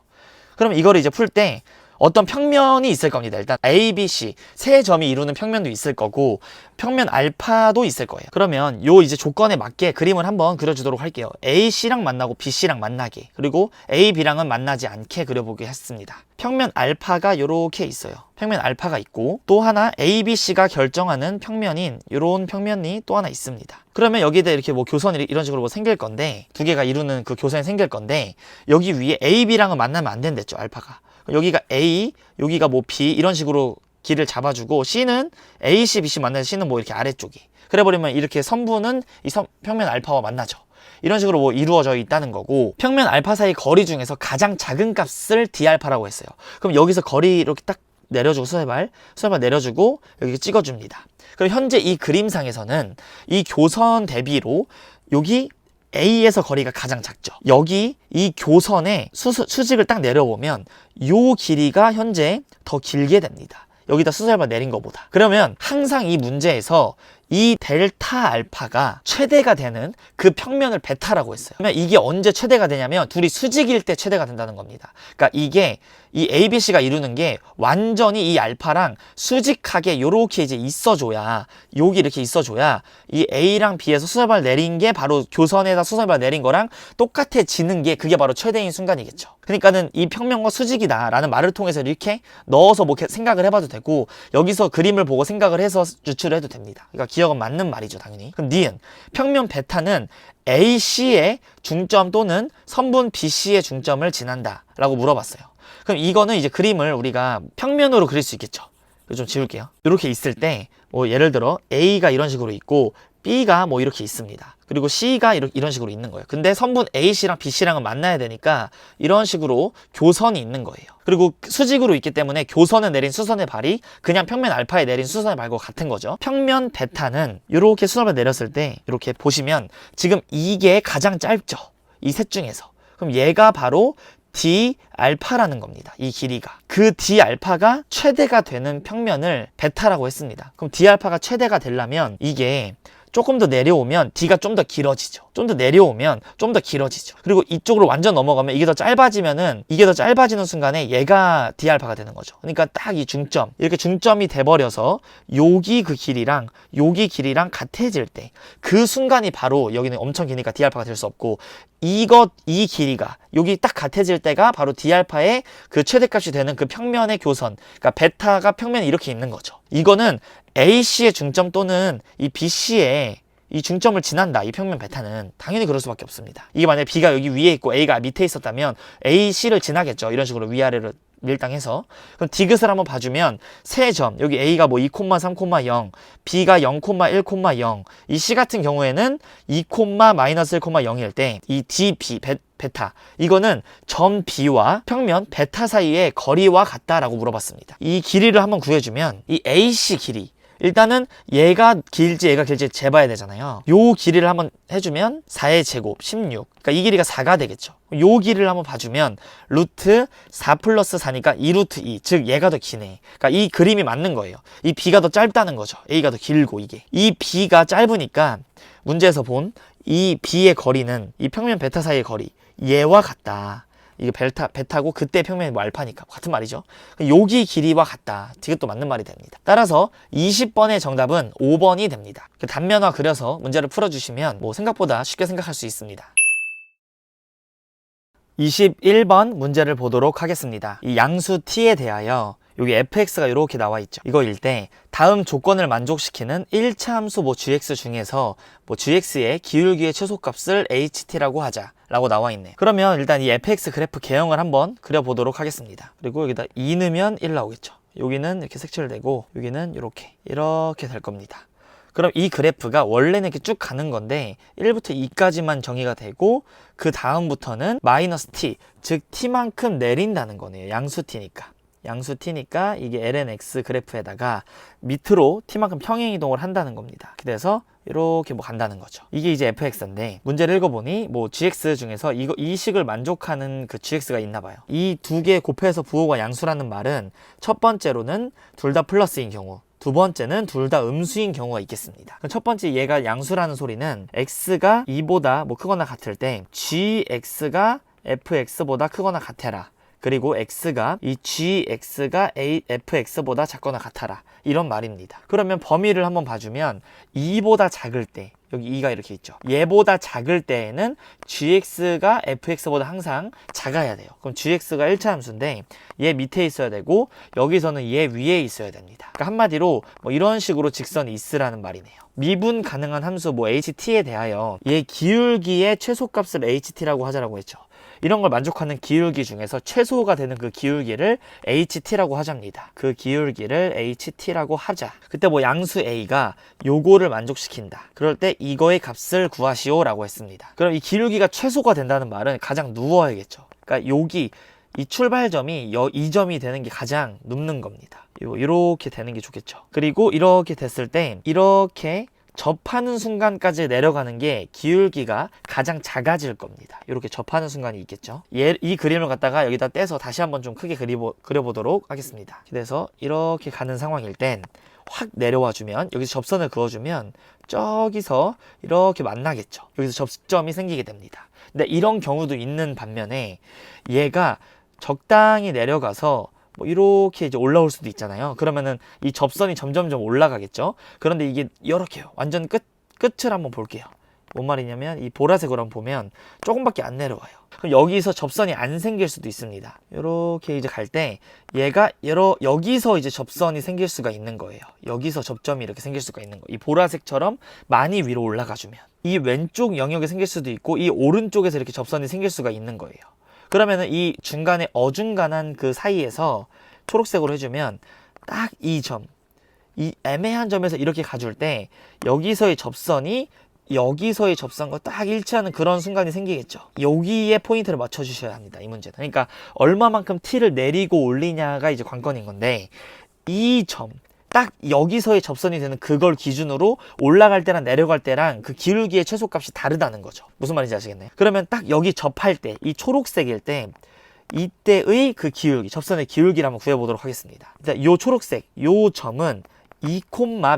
그럼 이거를 이제 풀 때 어떤 평면이 있을 겁니다. 일단 A, B, C 세 점이 이루는 평면도 있을 거고 평면 알파도 있을 거예요. 그러면 요 이제 조건에 맞게 그림을 한번 그려주도록 할게요. A, C랑 만나고 B, C랑 만나게, 그리고 A, B랑은 만나지 않게 그려보게 했습니다. 평면 알파가 요렇게 있어요. 평면 알파가 있고 또 하나 A, B, C가 결정하는 평면인 요런 평면이 또 하나 있습니다. 그러면 여기다 이렇게 뭐 교선이 이런 식으로 뭐 생길 건데, 두 개가 이루는 그 교선이 생길 건데 여기 위에 A, B랑은 만나면 안 된댔죠, 알파가. 여기가 A, 여기가 뭐 B 이런 식으로 길을 잡아주고 C는 A, C, B, C 만나서 C는 뭐 이렇게 아래쪽이. 그래버리면 이렇게 선분은 이 평면 알파와 만나죠. 이런 식으로 뭐 이루어져 있다는 거고, 평면 알파 사이 거리 중에서 가장 작은 값을 D알파라고 했어요. 그럼 여기서 거리 이렇게 딱 내려주고 수세발 내려주고 여기 찍어줍니다. 그럼 현재 이 그림상에서는 이 교선 대비로 여기 A에서 거리가 가장 작죠. 여기 이 교선의 수직을 딱 내려보면 요 길이가 현재 더 길게 됩니다. 여기다 수설발 내린 것보다. 그러면 항상 이 문제에서 이 델타 알파가 최대가 되는 그 평면을 베타라고 했어요. 그러면 이게 언제 최대가 되냐면 둘이 수직일 때 최대가 된다는 겁니다. 그러니까 이게 이 ABC가 이루는 게 완전히 이 알파랑 수직하게 요렇게 이제 있어줘야, 여기 이렇게 있어줘야 이 A랑 B에서 수설발 내린 게 바로 교선에다 수설발 내린 거랑 똑같아지는 게, 그게 바로 최대인 순간이겠죠. 그러니까는 이 평면과 수직이다 라는 말을 통해서 이렇게 넣어서 뭐 생각을 해봐도 되고, 여기서 그림을 보고 생각을 해서 유추를 해도 됩니다. 그러니까 기억은 맞는 말이죠, 당연히. 그럼 니은 평면 베타는 AC의 중점 또는 선분 BC의 중점을 지난다 라고 물어봤어요. 그럼 이거는 이제 그림을 우리가 평면으로 그릴 수 있겠죠. 좀 지울게요. 이렇게 있을 때 뭐 예를 들어 A가 이런 식으로 있고 B가 뭐 이렇게 있습니다. 그리고 C가 이런 식으로 있는 거예요. 근데 선분 AC랑 BC랑은 만나야 되니까 이런 식으로 교선이 있는 거예요. 그리고 수직으로 있기 때문에 교선에 내린 수선의 발이 그냥 평면 알파에 내린 수선의 발과 같은 거죠. 평면 베타는 이렇게 수선을 내렸을 때 이렇게 보시면 지금 이게 가장 짧죠. 이 셋 중에서. 그럼 얘가 바로 D 알파라는 겁니다. 이 길이가. 그 D 알파가 최대가 되는 평면을 베타라고 했습니다. 그럼 D 알파가 최대가 되려면 이게 조금 더 내려오면 D가 좀 더 길어지죠. 좀 더 내려오면 좀 더 길어지죠. 그리고 이쪽으로 완전 넘어가면 이게 더 짧아지면은, 이게 더 짧아지는 순간에 얘가 D알파가 되는 거죠. 그러니까 딱 이 중점, 이렇게 중점이 돼버려서 여기 그 길이랑 여기 길이랑 같아질 때 그 순간이 바로, 여기는 엄청 기니까 D알파가 될 수 없고, 이 길이가 여기 딱 같아질 때가 바로 D알파의 그 최대값이 되는 그 평면의 교선, 그러니까 베타가 평면에 이렇게 있는 거죠. 이거는 AC의 중점 또는 이 BC의 이 중점을 지난다, 이 평면 베타는. 당연히 그럴 수밖에 없습니다. 이게 만약에 B가 여기 위에 있고 A가 밑에 있었다면 AC를 지나겠죠. 이런 식으로 위아래로 밀당해서. 그럼 디귿을 한번 봐주면 세 점, 여기 A가 뭐 2, 3,0, B가 0, 1, 0, 이 C 같은 경우에는 2, 마이너스 1,0일 때 이 D, B, 베타, 이거는 점 B와 평면 베타 사이의 거리와 같다라고 물어봤습니다. 이 길이를 한번 구해주면 이 AC 길이, 일단은 얘가 길지 재봐야 되잖아요. 요 길이를 한번 해주면 4의 제곱 16, 그러니까 이 길이가 4가 되겠죠. 요 길이를 한번 봐주면 루트 4 플러스 4니까 2 루트 2, 즉 얘가 더 기네. 그러니까 이 그림이 맞는 거예요. 이 B가 더 짧다는 거죠. A가 더 길고, 이게 이 B가 짧으니까 문제에서 본 이 B의 거리는 이 평면 베타 사이의 거리, 얘와 같다. 이게 베타고 그때 평면이 뭐 알파니까 같은 말이죠. 여기 길이와 같다. 이것도 맞는 말이 됩니다. 따라서 20번의 정답은 5번이 됩니다. 단면화 그려서 문제를 풀어주시면 뭐 생각보다 쉽게 생각할 수 있습니다. 21번 문제를 보도록 하겠습니다. 이 양수 t에 대하여 여기 fx가 이렇게 나와 있죠. 이거일 때 다음 조건을 만족시키는 1차 함수 뭐 gx 중에서 뭐 gx의 기울기의 최소값을 ht라고 하자 라고 나와 있네요. 그러면 일단 이 fx 그래프 개형을 한번 그려보도록 하겠습니다. 그리고 여기다 2 넣으면 1 나오겠죠. 여기는 이렇게 색칠되고 여기는 이렇게 될 겁니다. 그럼 이 그래프가 원래는 이렇게 쭉 가는 건데 1부터 2까지만 정의가 되고 그 다음부터는 마이너스 t, 즉 t만큼 내린다는 거네요. 양수 t니까. 양수 t니까 이게 lnx 그래프에다가 밑으로 t만큼 평행 이동을 한다는 겁니다. 그래서 이렇게 뭐 간다는 거죠. 이게 이제 fx인데 문제를 읽어보니 뭐 gx 중에서 이 식을 만족하는 그 gx가 있나 봐요. 이 두 개 곱해서 부호가 양수라는 말은 첫 번째로는 둘 다 플러스인 경우, 두 번째는 둘 다 음수인 경우가 있겠습니다. 그럼 첫 번째 얘가 양수라는 소리는 x가 2보다 뭐 크거나 같을 때 gx가 fx보다 크거나 같아라. 그리고 x가 이 gx가 fx보다 작거나 같아라. 이런 말입니다. 그러면 범위를 한번 봐주면 2보다 작을 때, 여기 2가 이렇게 있죠. 얘보다 작을 때에는 gx가 fx보다 항상 작아야 돼요. 그럼 gx가 1차 함수인데 얘 밑에 있어야 되고 여기서는 얘 위에 있어야 됩니다. 그러니까 한마디로 뭐 이런 식으로 직선이 있으라는 말이네요. 미분 가능한 함수 뭐 ht에 대하여 얘 기울기의 최소값을 ht라고 하자라고 했죠. 이런 걸 만족하는 기울기 중에서 최소가 되는 그 기울기를 ht라고 하자입니다. 그 기울기를 ht라고 하자. 그때 뭐 양수 a가 요거를 만족시킨다. 그럴 때 이거의 값을 구하시오 라고 했습니다. 그럼 이 기울기가 최소가 된다는 말은 가장 누워야겠죠. 그러니까 여기 이 출발점이 이 점이 되는 게 가장 눕는 겁니다. 이렇게 되는 게 좋겠죠. 그리고 이렇게 됐을 때 이렇게 접하는 순간까지 내려가는 게 기울기가 가장 작아질 겁니다. 이렇게 접하는 순간이 있겠죠. 이 그림을 갖다가 여기다 떼서 다시 한번 좀 크게 그려보도록 하겠습니다. 그래서 이렇게 가는 상황일 땐 확 내려와 주면 여기서 접선을 그어주면 저기서 이렇게 만나겠죠. 여기서 접점이 생기게 됩니다. 근데 이런 경우도 있는 반면에 얘가 적당히 내려가서 뭐 이렇게 이제 올라올 수도 있잖아요. 그러면은 이 접선이 점점점 올라가겠죠. 그런데 이게 이렇게요. 완전 끝을 한번 볼게요. 뭔 말이냐면 이 보라색으로 한번 보면 조금밖에 안 내려와요. 그럼 여기서 접선이 안 생길 수도 있습니다. 이렇게 이제 갈 때 얘가 여기서 이제 접선이 생길 수가 있는 거예요. 여기서 접점이 이렇게 생길 수가 있는 거예요. 이 보라색처럼 많이 위로 올라가 주면 이 왼쪽 영역에 생길 수도 있고 이 오른쪽에서 이렇게 접선이 생길 수가 있는 거예요. 그러면은 이 중간에 어중간한 그 사이에서 초록색으로 해주면 딱 이 점, 이 애매한 점에서 이렇게 가줄 때 여기서의 접선이 여기서의 접선과 딱 일치하는 그런 순간이 생기겠죠. 여기에 포인트를 맞춰주셔야 합니다. 이 문제는. 그러니까 얼마만큼 t를 내리고 올리냐가 이제 관건인 건데 이 점, 딱 여기서의 접선이 되는 그걸 기준으로 올라갈 때랑 내려갈 때랑 그 기울기의 최소값이 다르다는 거죠. 무슨 말인지 아시겠나요? 그러면 딱 여기 접할 때, 이 초록색일 때 이때의 그 기울기, 접선의 기울기를 한번 구해보도록 하겠습니다. 일단 요 초록색, 요 점은 2,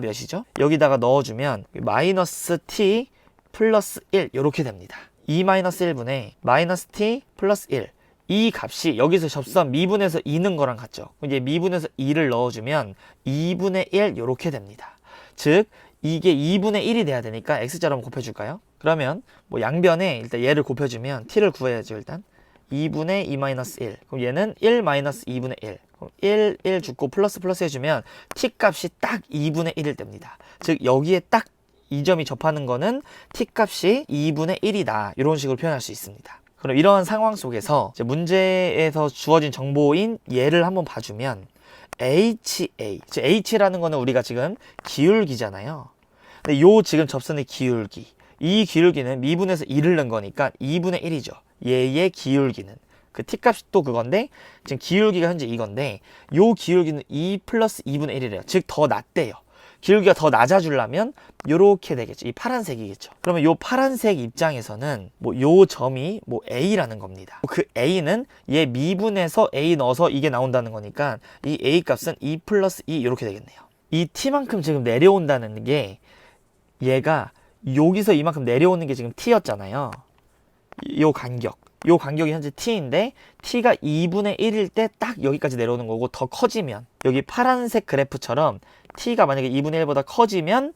몇이죠? 여기다가 넣어주면 마이너스 t 플러스 1 이렇게 됩니다. 2 마이너스 1분의 마이너스 t 플러스 1 이 값이 여기서 접선 미분에서 2는 거랑 같죠. 이제 미분에서 2를 넣어주면 2분의 1 이렇게 됩니다. 즉 이게 2분의 1이 돼야 되니까 x자로 한번 곱해줄까요? 그러면 뭐 양변에 일단 얘를 곱해주면 t를 구해야죠. 일단 2분의 2 마이너스 1 그럼 얘는 1 마이너스 2분의 1 그럼 1 죽고 플러스 해주면 t 값이 딱 2분의 1일 때입니다. 즉 여기에 딱 이 점이 접하는 거는 t 값이 2분의 1이다. 이런 식으로 표현할 수 있습니다. 그럼 이런 상황 속에서 이제 문제에서 주어진 정보인 얘를 한번 봐주면 HA, H라는 거는 우리가 지금 기울기잖아요. 근데 요 지금 접선의 기울기, 이 기울기는 미분에서 2를 넣은 거니까 2분의 1이죠. 얘의 기울기는 그 t값이 또 그건데 지금 기울기가 현재 이건데 요 기울기는 2 플러스 2분의 1이래요. 즉 더 낮대요. 기울기가 더 낮아지려면 요렇게 되겠죠. 이 파란색이겠죠. 그러면 요 파란색 입장에서는 뭐 요 점이 뭐 A라는 겁니다. 그 A는 얘 미분에서 A 넣어서 이게 나온다는 거니까 이 A 값은 2 플러스 2 이렇게 되겠네요. 이 T만큼 지금 내려온다는 게 얘가 여기서 이만큼 내려오는 게 지금 T였잖아요. 요 간격이 현재 t인데 t가 2분의 1일 때 딱 여기까지 내려오는 거고 더 커지면 여기 파란색 그래프처럼 t가 만약에 2분의 1보다 커지면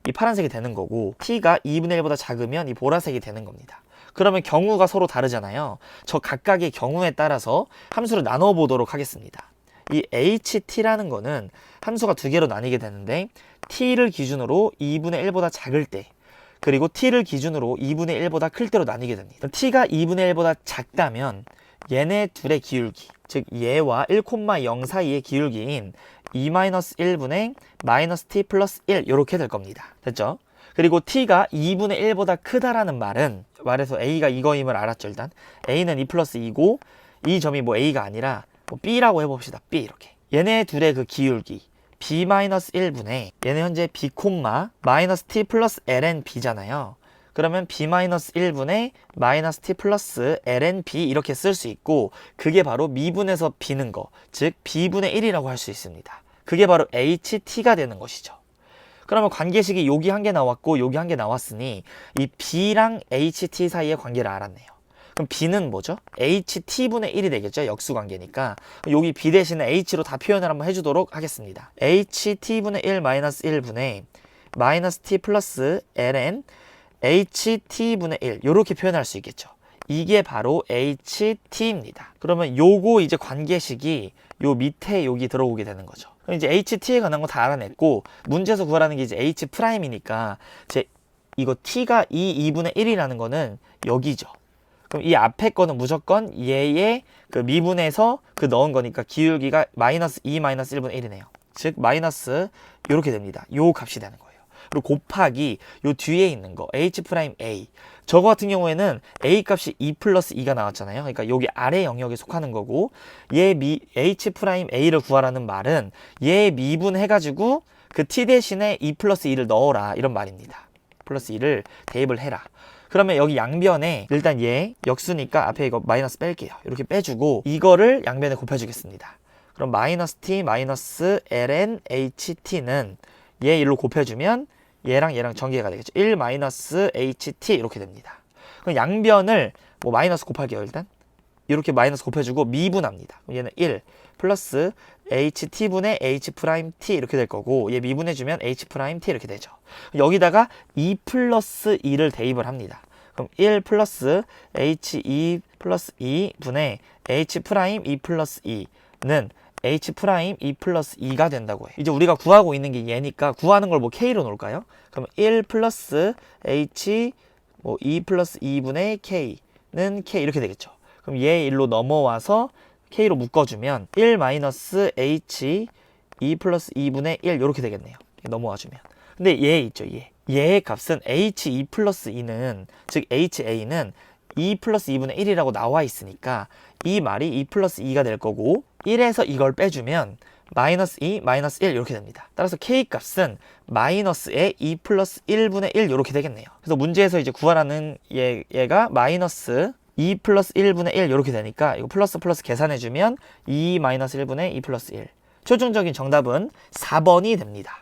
이 파란색이 되는 거고 t가 2분의 1보다 작으면 이 보라색이 되는 겁니다. 그러면 경우가 서로 다르잖아요. 저 각각의 경우에 따라서 함수를 나눠 보도록 하겠습니다. 이 ht라는 거는 함수가 두 개로 나뉘게 되는데 t를 기준으로 2분의 1보다 작을 때 그리고 t를 기준으로 2분의 1보다 클 때로 나뉘게 됩니다. t가 2분의 1보다 작다면 얘네 둘의 기울기, 즉 얘와 1,0 사이의 기울기인 2-1분의 마이너스 t 플러스 1 이렇게 될 겁니다. 됐죠? 그리고 t가 2분의 1보다 크다라는 말에서 a가 이거임을 알았죠. 일단 a는 2 플러스 2고 이 점이 뭐 a가 아니라 뭐 b라고 해봅시다. b 이렇게. 얘네 둘의 그 기울기 b-1분의 얘는 현재 b, 마이너스 t 플러스 ln b잖아요. 그러면 b-1분의 마이너스 t 플러스 ln b 이렇게 쓸 수 있고, 그게 바로 미분에서 b는 거, 즉 b분의 1이라고 할 수 있습니다. 그게 바로 ht가 되는 것이죠. 그러면 관계식이 여기 한 개 나왔고 여기 한 개 나왔으니 이 b랑 ht 사이의 관계를 알았네요. 그럼 b는 뭐죠? ht분의 1이 되겠죠? 역수관계니까. 여기 b 대신에 h로 다 표현을 한번 해주도록 하겠습니다. ht분의 1 마이너스 1분의 마이너스 t 플러스 ln ht분의 1 이렇게 표현할 수 있겠죠. 이게 바로 ht입니다. 그러면 요거 이제 관계식이 요 밑에 여기 들어오게 되는 거죠. 그럼 이제 ht에 관한 거 다 알아냈고, 문제에서 구하라는 게 이제 h'이니까 이거 t가 2분의 1이라는 거는 여기죠. 그럼 이 앞에 거는 무조건 얘의 그 미분에서 그 넣은 거니까 기울기가 마이너스 2 마이너스 1분의 1이네요. 즉 마이너스 이렇게 됩니다. 요 값이 되는 거예요. 그리고 곱하기 요 뒤에 있는 거 h'A, 저거 같은 경우에는 a 값이 2 플러스 2가 나왔잖아요. 그러니까 여기 아래 영역에 속하는 거고, 얘 h'A를 구하라는 말은 얘 미분 해가지고 그 t 대신에 2 플러스 2를 넣어라 이런 말입니다. 플러스 2를 대입을 해라. 그러면 여기 양변에 일단 얘 역수니까 앞에 이거 마이너스 뺄게요. 이렇게 빼주고 이거를 양변에 곱해주겠습니다. 그럼 마이너스 t 마이너스 ln ht는 얘 일로 곱해주면 얘랑 전개가 되겠죠. 1 마이너스 ht 이렇게 됩니다. 그럼 양변을 뭐 마이너스 곱할게요. 일단 이렇게 마이너스 곱해주고 미분합니다. 그럼 얘는 1 플러스 ht분의 h't 이렇게 될 거고, 얘 미분해주면 h't 이렇게 되죠. 여기다가 2 플러스 2를 대입을 합니다. 그럼 1 플러스 h2 플러스 2분의 h'2 플러스 2는 h'2 플러스 2가 된다고 해요. 이제 우리가 구하고 있는 게 얘니까 구하는 걸 뭐 k로 놓을까요? 그럼 1 플러스 h 2 플러스 2분의 k는 k 이렇게 되겠죠. 그럼 얘 1로 넘어와서 k로 묶어주면 1 마이너스 h 2 플러스 2분의 1 이렇게 되겠네요. 넘어와주면. 근데 얘 있죠, 얘의 값은 h2 플러스 2는, 즉 ha는 2 플러스 2분의 1이라고 나와 있으니까 이 말이 2 플러스 2가 될 거고, 1에서 이걸 빼주면 마이너스 2, 마이너스 1 이렇게 됩니다. 따라서 k 값은 마이너스의 2 플러스 1분의 1 이렇게 되겠네요. 그래서 문제에서 이제 구하라는 얘가 마이너스 2 플러스 1분의 1 이렇게 되니까 이거 플러스 플러스 계산해주면 2 마이너스 1분의 2 플러스 1. 최종적인 정답은 4번이 됩니다.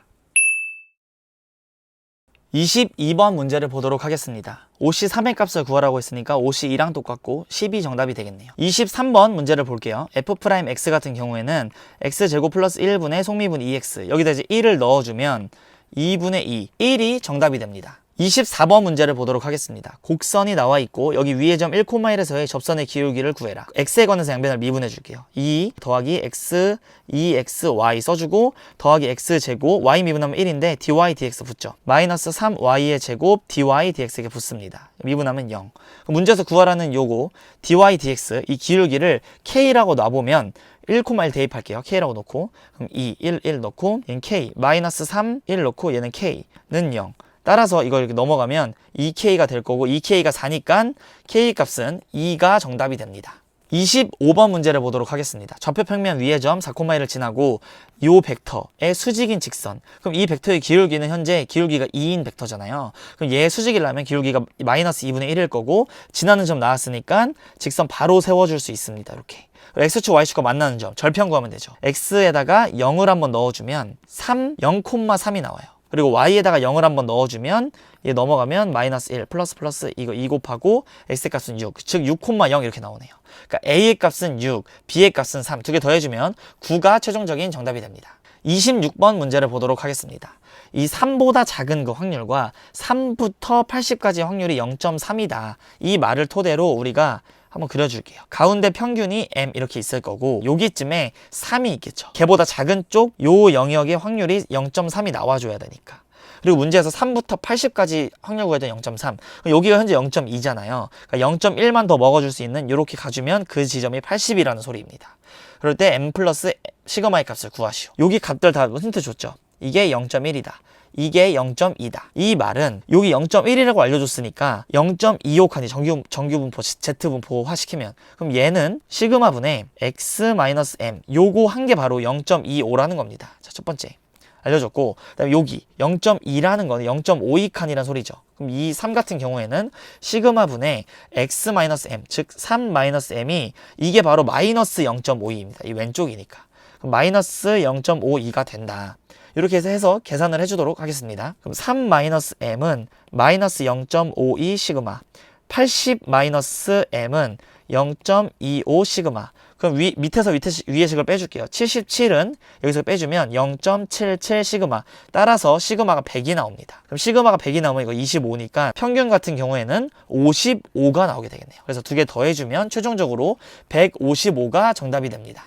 22번 문제를 보도록 하겠습니다. OC 3의 값을 구하라고 했으니까 OC 2랑 똑같고 10이 정답이 되겠네요. 23번 문제를 볼게요. F'X 같은 경우에는 X제곱 플러스 1분의 속미분 2X, 여기다 이제 1을 넣어주면 2분의 2, 1이 정답이 됩니다. 24번 문제를 보도록 하겠습니다. 곡선이 나와 있고 여기 위의 점 1,1에서의 접선의 기울기를 구해라. x에 관해서 양변을 미분해 줄게요. 2 더하기 x 2xy 써주고 더하기 x제곱 y 미분하면 1인데 dy dx 붙죠. 마이너스 3y의 제곱 dy dx에게 붙습니다. 미분하면 0. 문제에서 구하라는 요거 dy dx 이 기울기를 k라고 놔보면 1,1 대입할게요. k라고 놓고 그럼 2, 1 넣고 얘는 k, 마이너스 3, 1 넣고 얘는 k는 0. 따라서 이걸 이렇게 넘어가면 2k가 될 거고 2k가 4니까 k 값은 2가 정답이 됩니다. 25번 문제를 보도록 하겠습니다. 좌표 평면 위의 점 4,1을 지나고 이 벡터의 수직인 직선. 그럼 이 벡터의 기울기는 현재 기울기가 2인 벡터잖아요. 그럼 얘의 수직이라면 기울기가 마이너스 2분의 1일 거고 지나는 점 나왔으니까 직선 바로 세워줄 수 있습니다. 이렇게. x축 y축과 만나는 점 절편 구하면 되죠. x에다가 0을 한번 넣어주면 3, 0,3이 나와요. 그리고 y에다가 0을 한번 넣어주면 얘 넘어가면 마이너스 1 플러스 이거 2 곱하고 x의 값은 6, 즉 6,0 이렇게 나오네요. 그러니까 a의 값은 6, b의 값은 3 두 개 더해주면 9가 최종적인 정답이 됩니다. 26번 문제를 보도록 하겠습니다. 이 3보다 작은 그 확률과 3부터 80까지 확률이 0.3이다. 이 말을 토대로 우리가 한번 그려줄게요. 가운데 평균이 m 이렇게 있을 거고 여기쯤에 3이 있겠죠. 걔보다 작은 쪽 요 영역의 확률이 0.3이 나와줘야 되니까. 그리고 문제에서 3부터 80까지 확률 구해야 돼 0.3. 여기가 현재 0.2잖아요. 그러니까 0.1만 더 먹어줄 수 있는 이렇게 가주면 그 지점이 80이라는 소리입니다. 그럴 때 m 플러스 시그마의 값을 구하시오. 여기 값들 다 힌트 줬죠. 이게 0.1이다. 이게 0.2다. 이 말은 여기 0.1이라고 알려줬으니까 0.25칸이 정규분포 Z분포화 시키면 그럼 얘는 시그마분의 X-M 요거 한 게 바로 0.25라는 겁니다. 자, 첫 번째 알려줬고 그다음에 여기 0.2라는 거는 0.52칸이라는 소리죠. 그럼 이 3 같은 경우에는 시그마분의 X-M 즉 3-M이 이게 바로 마이너스 0.52입니다. 이 왼쪽이니까. 그럼 마이너스 0.52가 된다. 이렇게 해서 계산을 해주도록 하겠습니다. 그럼 3-M은 마이너스 0.52 시그마, 80-M은 0.25 시그마. 그럼 밑에서 위에 식을 빼줄게요. 77은 여기서 빼주면 0.77 시그마. 따라서 시그마가 100이 나옵니다. 그럼 시그마가 100이 나오면 이거 25니까 평균 같은 경우에는 55가 나오게 되겠네요. 그래서 두 개 더해주면 최종적으로 155가 정답이 됩니다.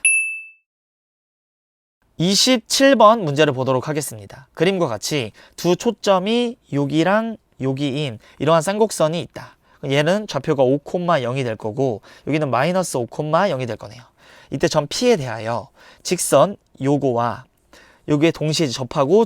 27번 문제를 보도록 하겠습니다. 그림과 같이 두 초점이 여기랑 여기인 이러한 쌍곡선이 있다. 얘는 좌표가 5,0이 될 거고 여기는 마이너스 5,0이 될 거네요. 이때 점 P에 대하여 직선 요거와 여기에 동시에 접하고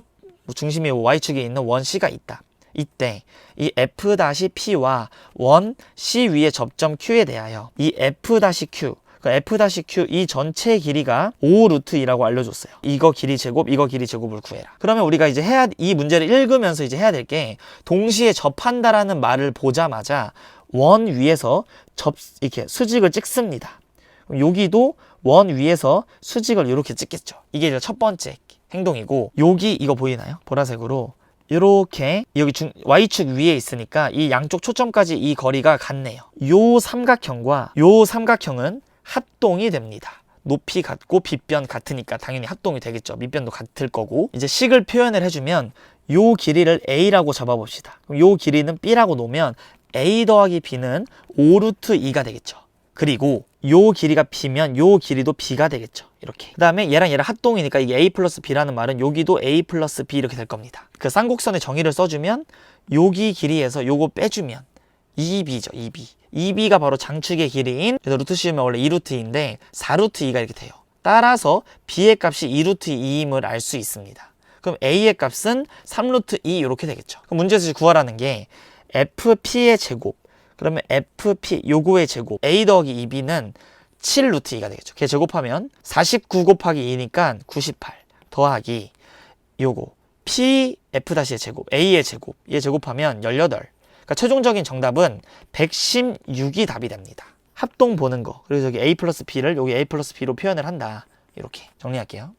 중심이 Y축에 있는 원 C가 있다. 이때 이 F-P와 원 C 위의 접점 Q에 대하여 이 F-Q F-Q 이 전체 길이가 5루트2라고 알려줬어요. 이거 길이 제곱, 이거 길이 제곱을 구해라. 그러면 우리가 이제 이 문제를 읽으면서 이제 해야 될 게 동시에 접한다라는 말을 보자마자 원 위에서 이렇게 수직을 찍습니다. 그럼 여기도 원 위에서 수직을 이렇게 찍겠죠. 이게 이제 첫 번째 행동이고 여기 이거 보이나요? 보라색으로 이렇게 여기 Y축 위에 있으니까 이 양쪽 초점까지 이 거리가 같네요. 요 삼각형과 요 삼각형은 합동이 됩니다. 높이 같고 빗변 같으니까 당연히 합동이 되겠죠. 밑변도 같을 거고 이제 식을 표현을 해주면 요 길이를 A라고 잡아봅시다. 그럼 요 길이는 B라고 놓으면 A 더하기 B는 5루트2가 되겠죠. 그리고 요 길이가 B면 요 길이도 B가 되겠죠. 이렇게. 그 다음에 얘랑 합동이니까 이게 A 플러스 B라는 말은 여기도 A 플러스 B 이렇게 될 겁니다. 그 쌍곡선의 정의를 써주면 여기 길이에서 요거 빼주면 2B죠. 2B. 2B가 바로 장축의 길이인 그래서 루트 씌우면 원래 2루트2인데 4루트2가 이렇게 돼요. 따라서 B의 값이 2루트2임을 알 수 있습니다. 그럼 A의 값은 3루트2 이렇게 되겠죠. 그럼 문제에서 구하라는 게 FP의 제곱 그러면 FP 요거의 제곱 A 더하기 2B는 7루트2가 되겠죠. 걔 제곱하면 49 곱하기 2니까 98 더하기 요거 PF-의 제곱 A의 제곱 얘 제곱하면 18 그러니까 최종적인 정답은 116이 답이 됩니다. 합동 보는 거. 그래서 여기 A 플러스 B를 여기 A 플러스 B로 표현을 한다. 이렇게 정리할게요.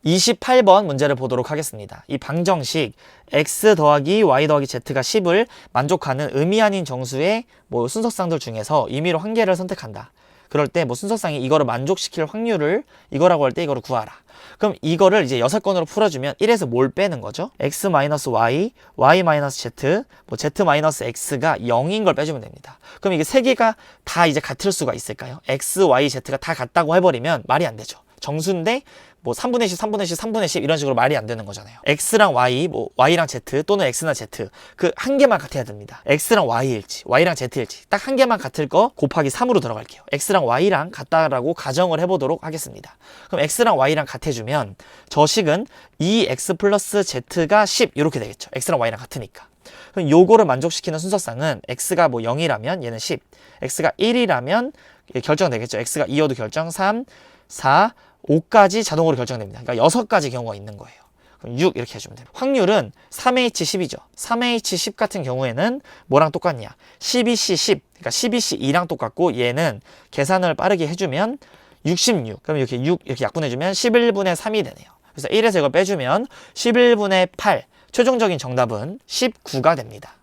28번 문제를 보도록 하겠습니다. 이 방정식 x 더하기 y 더하기 z가 10을 만족하는 의미 아닌 정수의 순서쌍들 중에서 임의로 한 개를 선택한다. 그럴 때 순서쌍이 이거를 만족시킬 확률을 이거라고 할 때 이거를 구하라. 그럼 이거를 이제 6건으로 풀어주면 1에서 뭘 빼는 거죠? x-y, y-z, z-x가 0인 걸 빼주면 됩니다. 그럼 이게 세 개가 다 이제 같을 수가 있을까요? x, y, z가 다 같다고 해버리면 말이 안 되죠. 정수인데 3분의 10, 3분의 10, 3분의 10 이런 식으로 말이 안 되는 거잖아요. x랑 y, y랑 z 또는 x나 z 그 한 개만 같아야 됩니다. x랑 y일지 y랑 z일지 딱 한 개만 같을 거 곱하기 3으로 들어갈게요. x랑 y랑 같다라고 가정을 해보도록 하겠습니다. 그럼 x랑 y랑 같아주면 저 식은 2x 플러스 z가 10 이렇게 되겠죠. x랑 y랑 같으니까. 그럼 요거를 만족시키는 순서쌍은 x가 0이라면 얘는 10, x가 1이라면 결정되겠죠. x가 2여도 결정 3, 4, 5까지 자동으로 결정됩니다. 그러니까 6가지 경우가 있는 거예요. 그럼 6 이렇게 해주면 됩니다. 확률은 3H10이죠. 3H10 같은 경우에는 뭐랑 똑같냐? 12C10, 그러니까 12C2랑 똑같고 얘는 계산을 빠르게 해주면 66. 그럼 이렇게 6 이렇게 약분해주면 11분의 3이 되네요. 그래서 1에서 이걸 빼주면 11분의 8. 최종적인 정답은 19가 됩니다.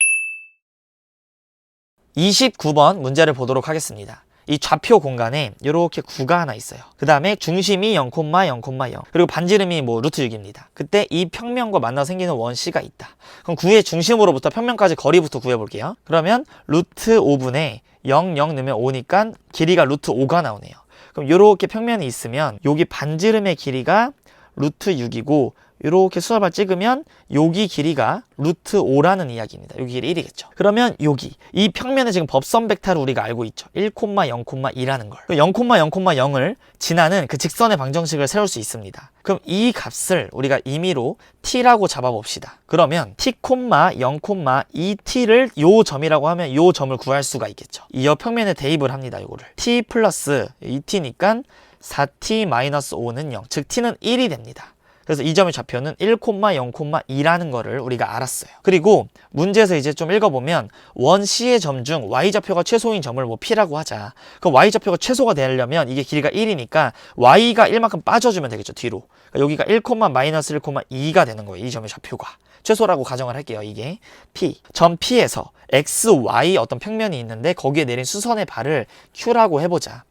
29번 문제를 보도록 하겠습니다. 이 좌표 공간에 이렇게 구가 하나 있어요. 그 다음에 중심이 0,0,0 그리고 반지름이 루트 6입니다. 그때 이 평면과 만나서 생기는 원 C가 있다. 그럼 구의 중심으로부터 평면까지 거리부터 구해볼게요. 그러면 루트 5분의 0, 0 넣으면 5니까 길이가 루트 5가 나오네요. 그럼 이렇게 평면이 있으면 여기 반지름의 길이가 루트 6이고 이렇게 수납을 찍으면 여기 길이가 루트 5라는 이야기입니다. 여기 길이 1이겠죠. 그러면 여기 이 평면에 지금 법선 벡터를 우리가 알고 있죠. 1,0,2라는 걸. 0,0,0을 지나는 그 직선의 방정식을 세울 수 있습니다. 그럼 이 값을 우리가 임의로 t라고 잡아봅시다. 그러면 t,0,2t를 요 점이라고 하면 요 점을 구할 수가 있겠죠. 이 옆평면에 대입을 합니다. 요거를 t 플러스 2t니까 4t-5는 0, 즉 t는 1이 됩니다. 그래서 이 점의 좌표는 1,0,2라는 거를 우리가 알았어요. 그리고 문제에서 이제 좀 읽어보면 원 C의 점 중 y좌표가 최소인 점을 뭐 P라고 하자. 그럼 y좌표가 최소가 되려면 이게 길이가 1이니까 y가 1만큼 빠져주면 되겠죠, 뒤로. 그러니까 여기가 1,-1,2가 되는 거예요, 이 점의 좌표가. 최소라고 가정을 할게요, 이게. P. 점 P에서 X, Y 어떤 평면이 있는데 거기에 내린 수선의 발을 Q라고 해보자.